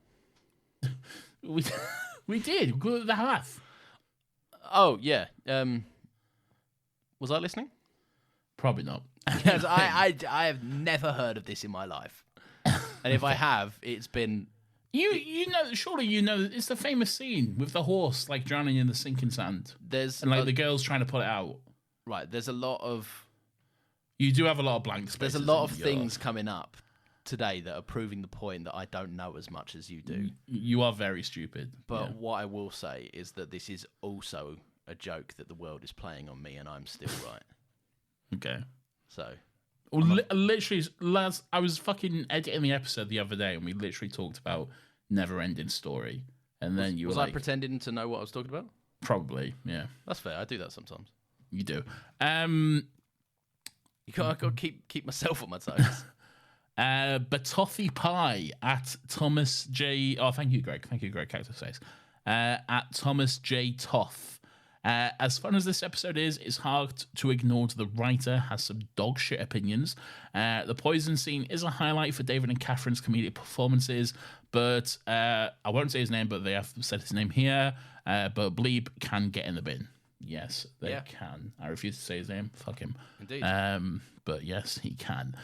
We did. Good at the half. Oh, yeah. Was I listening? Probably not. Yes, I have never heard of this in my life. And if I have, it's been... You know, surely you know, it's the famous scene with the horse, like, drowning in the sinking sand. And, like, the girl's trying to pull it out. Right, there's a lot of... You do have a lot of blank spaces. There's a lot of things coming up today that are proving the point that I don't know as much as you do. You are very stupid. But what I will say is that this is also a joke that the world is playing on me and I'm still right. Okay. So... literally, lads, I was fucking editing the episode the other day and we literally talked about Never-Ending Story. And then you were like... Was I pretending to know what I was talking about? Probably, yeah. That's fair. I do that sometimes. You do. I got to keep myself on my toes. Batoffi Pie at Thomas J... Oh, thank you, Greg. Thank you, Greg Cactus Face. At Thomas J. Toth. As fun as this episode is, it's hard to ignore the writer has some dog shit opinions. The poison scene is a highlight for David and Catherine's comedic performances, but I won't say his name, but they have said his name here. But Bleep can get in the bin. Yes, they can. I refuse to say his name. Fuck him. Indeed. But yes, he can.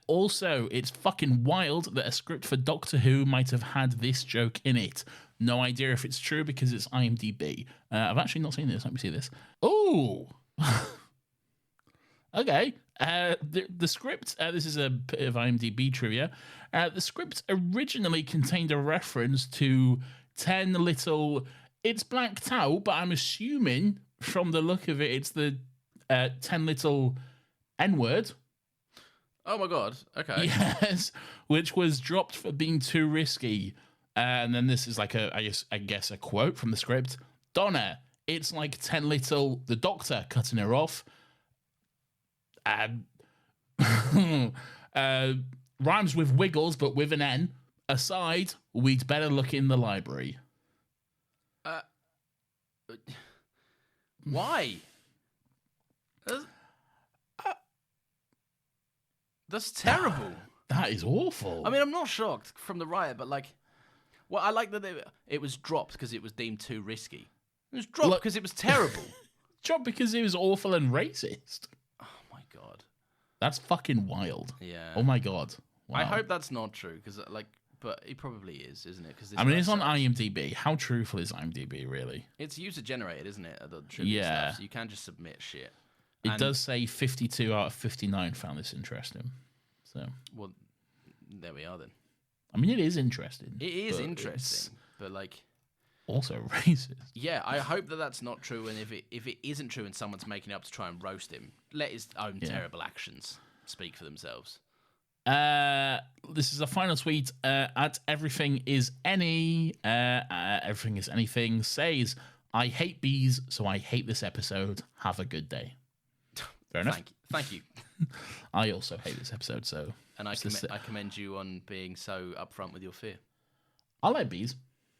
Also, it's fucking wild that a script for Doctor Who might have had this joke in it. No idea if it's true because it's IMDb. I've actually not seen this. Let me see this. Oh! Okay. The script, this is a bit of IMDb trivia. The script originally contained a reference to 10 little... It's blanked out, but I'm assuming from the look of it, it's the 10 little N-word. Oh my God. Okay. Yes. Which was dropped for being too risky. And then this is like I guess a quote from the script. Donna, it's like 10 little... The doctor cutting her off. Rhymes with wiggles, but with an N. Aside, we'd better look in the library. Why? That's terrible. That is awful. I mean, I'm not shocked from the writer, but like... Well, I like that it was dropped because it was deemed too risky. It was dropped because it was terrible. Dropped because it was awful and racist. Oh my God. That's fucking wild. Yeah. Oh my God. Wow. I hope that's not true because, but it probably is, isn't it? Because I mean, it's on IMDb. How truthful is IMDb, really? It's user generated, isn't it? The trivia stuff, so you can just submit shit. It does say 52 out of 59 found this interesting. So, well, there we are then. I mean, it is interesting. It is interesting, but like also racist. Yeah, I hope that that's not true. And if it isn't true, and someone's making it up to try and roast him, let his own terrible actions speak for themselves. This is a final tweet. At everything is anything says, I hate bees, so I hate this episode. Have a good day. Fair enough. Thank you. I also hate this episode, so. And I commend you on being so upfront with your fear. I like bees.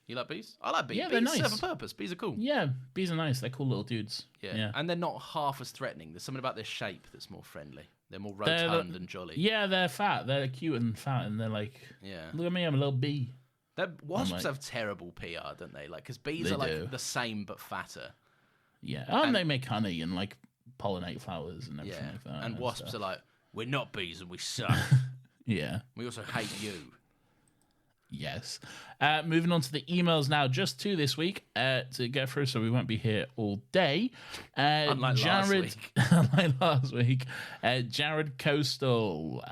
You like bees? I like bees. Yeah, bees they're nice. Serve a purpose. Bees are cool. Yeah, bees are nice. They're cool little dudes. Yeah. And they're not half as threatening. There's something about their shape that's more friendly. They're more rotund and jolly. Yeah, they're fat. They're cute and fat, and they're like, look at me, I'm a little bee. Wasps have terrible PR, don't they? Like, because bees are like the same but fatter. Yeah, and they make honey and like pollinate flowers and everything like that. And wasps are like, we're not bees and we suck. Yeah. We also hate you. Yes. Moving on to the emails now, just two this week to get through, so we won't be here all day. Unlike Jared, last week. Jared Coastal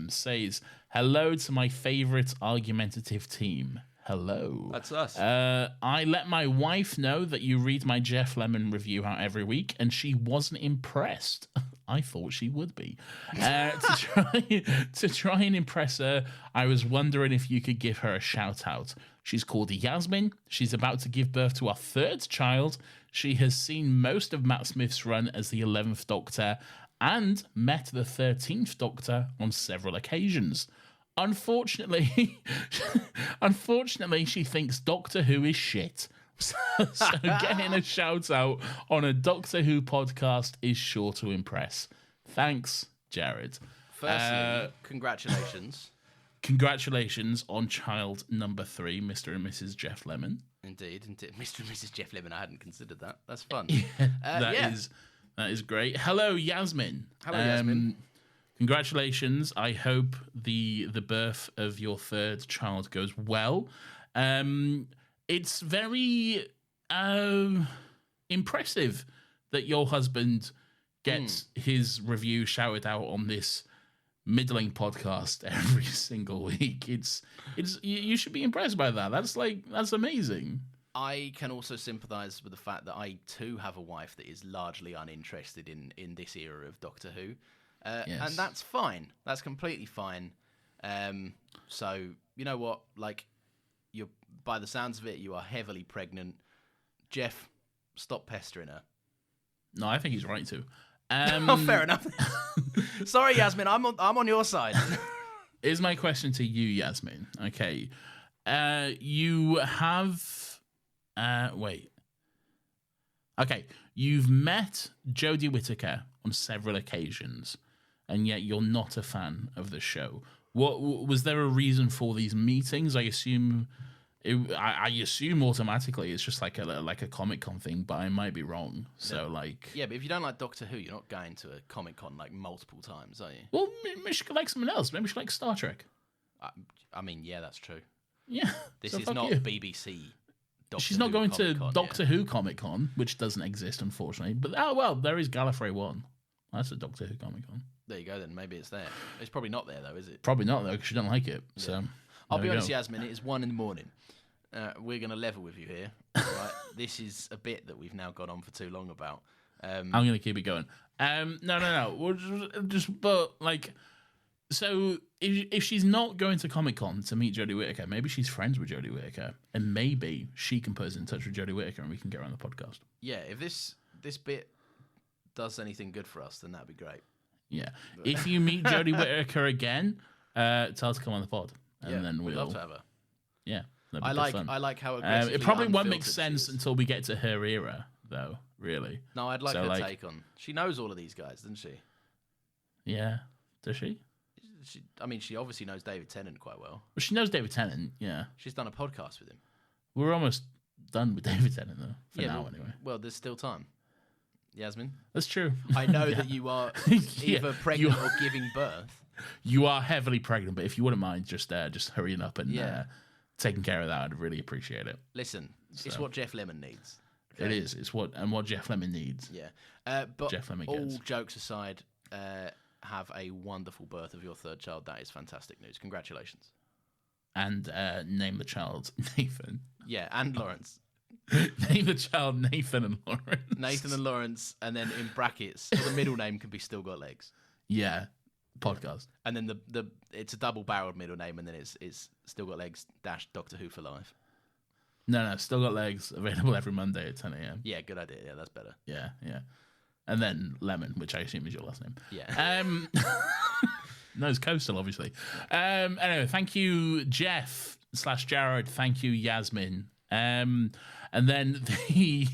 says, hello to my favourite argumentative team. Hello. That's us. I let my wife know that you read my Jeff Lemon review out every week, and she wasn't impressed. I thought she would be. To try and impress her, I was wondering if you could give her a shout out. She's called Yasmin. She's about to give birth to our third child. She has seen most of Matt Smith's run as the 11th Doctor and met the 13th Doctor on several occasions. Unfortunately, she thinks Doctor Who is shit. So getting a shout out on a Doctor Who podcast is sure to impress. Thanks, Jared. Firstly, congratulations. Congratulations on child number 3, Mr. and Mrs. Jeff Lemon. Indeed. Mr. and Mrs. Jeff Lemon. I hadn't considered that. That's fun. That is great. Hello, Yasmin. Hello, Yasmin. Congratulations. I hope the birth of your third child goes well. It's very impressive that your husband gets his review shouted out on this middling podcast every single week. It's you should be impressed by that. That's amazing. I can also sympathise with the fact that I too have a wife that is largely uninterested in this era of Doctor Who, Yes. and that's fine. That's completely fine. So you know what? Like, you're, by the sounds of it, you are heavily pregnant. Jeff, stop pestering her. No, I think he's right to. Oh, fair enough. Sorry, Yasmin, I'm on your side. Here's my question to you, Yasmin. Okay, you have wait. Okay, you've met Jodie Whittaker on several occasions, and yet you're not a fan of the show. What was there a reason for these meetings? I assume automatically it's just like a Comic-Con thing, but I might be wrong. So yeah, but if you don't like Doctor Who, you're not going to a Comic-Con like multiple times, are you? Well, maybe she could like something else. Maybe she likes Star Trek. I mean, yeah, that's true. Yeah, this so is fuck not you. BBC. She's not going to Comic-Con, Doctor Who Comic-Con, which doesn't exist, unfortunately. But there is Gallifrey 1. That's a Doctor Who Comic-Con. There you go. Then maybe it's there. It's probably not there though, is it? Probably not though, because she don't like it. Yeah. So I'll be honest, Yasmin. It is 1 a.m. We're going to level with you here. Right? This is a bit that we've now gone on for too long about. I'm going to keep it going. No. We'll so if she's not going to Comic-Con to meet Jodie Whittaker, maybe she's friends with Jodie Whittaker, and maybe she can put us in touch with Jodie Whittaker and we can get her on the podcast. Yeah, if this bit does anything good for us, then that'd be great. Yeah. If you meet Jodie Whittaker again, tell her to come on the pod, and then we'll love to have her. Yeah. I like how aggressively it probably won't make unfiltered sense until we get to her era, though. Really. No, I'd like her take on. She knows all of these guys, doesn't she? Yeah. Does she? She obviously knows David Tennant quite well. Well, she knows David Tennant. Yeah. She's done a podcast with him. We're almost done with David Tennant, though. For now, anyway. Well, there's still time. Yasmin? That's true. I know that you are either pregnant or giving birth. You are heavily pregnant, but if you wouldn't mind just hurrying up and taking care of that, I'd really appreciate it. Listen, it's what Jeff Lemon needs. Okay? It is. It's what Jeff Lemon needs. Yeah. But Jeff Lemon all gets. jokes aside, have a wonderful birth of your third child. That is fantastic news. Congratulations. And name the child Nathan. Yeah, and Lawrence. Name the child Nathan and Lawrence. Nathan and Lawrence, and then in brackets, the middle name can be Still Got Legs. Yeah, podcast. And then the it's a double-barreled middle name, and then it's Still Got Legs - Doctor Who for life. No, Still Got Legs, available every Monday at 10 a.m. Yeah, good idea. Yeah, that's better. Yeah. And then Lemon, which I assume is your last name. Yeah. No, it's Coastal, obviously. Anyway, thank you, Jeff/Jared. Thank you, Yasmin. And then the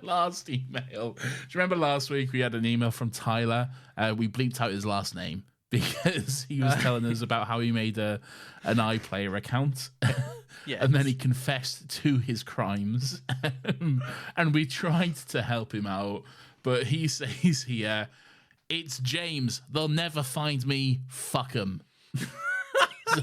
last email. Do you remember last week we had an email from Tyler? We bleeped out his last name because he was telling us about how he made an iPlayer account. Yes. And then he confessed to his crimes. And we tried to help him out. But he says here, it's James. They'll never find me. Fuck 'em. So,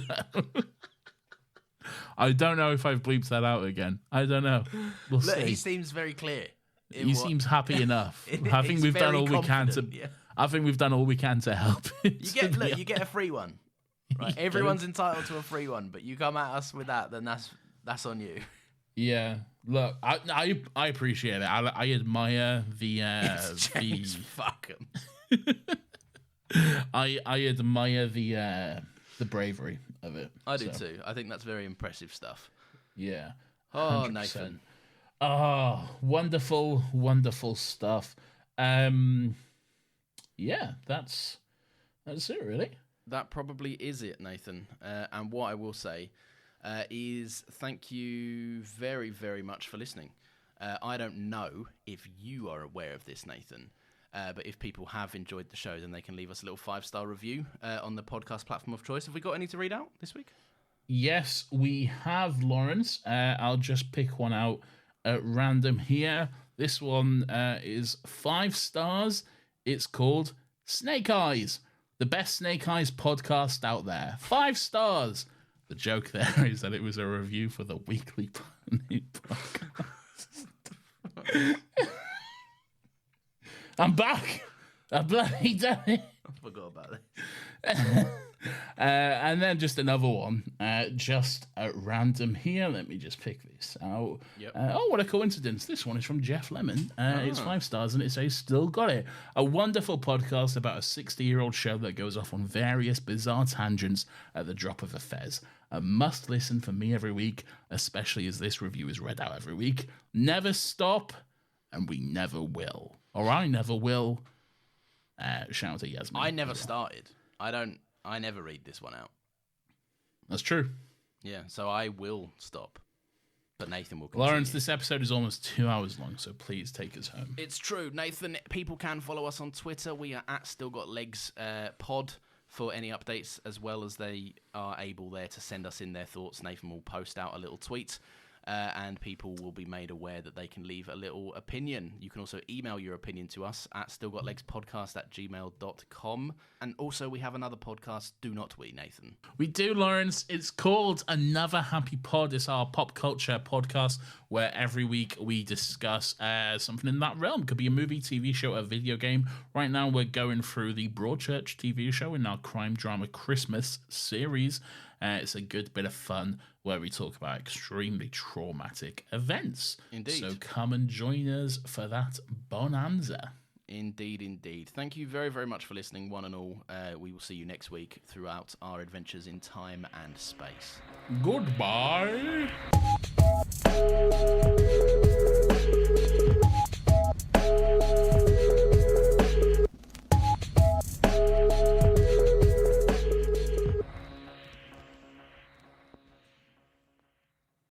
I don't know if I've bleeped that out again. I don't know. We'll see. He seems very clear. He seems happy enough. I think we've done all we can to. Yeah. I think we've done all we can to help. You get a free one. Right, everyone's entitled to a free one, but you come at us with that, then that's on you. Yeah, Look, I appreciate it. I admire the Fuck 'em. I admire the bravery of it. I do too. I think that's very impressive stuff. Yeah. Oh, 100%. Nathan. Oh, wonderful, wonderful stuff. Yeah, that's it, really. That probably is it, Nathan. And what I will say is thank you very, very much for listening. I don't know if you are aware of this, Nathan, but if people have enjoyed the show, then they can leave us a little 5-star review on the podcast platform of choice. Have we got any to read out this week? Yes, we have, Lawrence. I'll just pick one out at random here. This one is 5 stars. It's called Snake Eyes, the best Snake Eyes podcast out there. 5 stars. The joke there is that it was a review for the Weekly Planet podcast. I'm back. I bloody done it. I forgot about it. And then just another one, just at random here. Let me just pick this out. Yep. Oh, what a coincidence. This one is from Jeff Lemon. It's 5 stars and it says, still got it. A wonderful podcast about a 60-year-old show that goes off on various bizarre tangents at the drop of a fez. A must listen for me every week, especially as this review is read out every week. Never stop, and we never will. Or I never will. Shout out to Yasmin. I never started. I never read this one out. That's true. Yeah, so I will stop. But Nathan will continue. Lawrence, this episode is almost 2 hours long, so please take us home. It's true. Nathan, people can follow us on Twitter. We are at Still Got Legs pod for any updates, as well as they are able there to send us in their thoughts. Nathan will post out a little tweet. And people will be made aware that they can leave a little opinion. You can also email your opinion to us at stillgotlegspodcast@gmail.com. And also, we have another podcast, do not we, Nathan? We do, Lawrence. It's called Another Happy Pod. It's our pop culture podcast where every week we discuss something in that realm. Could be a movie, TV show, a video game. Right now, we're going through the Broadchurch TV show in our crime drama Christmas series. It's a good bit of fun where we talk about extremely traumatic events. Indeed. So come and join us for that bonanza. Indeed, indeed. Thank you very, very much for listening, one and all. We will see you next week throughout our adventures in time and space. Goodbye.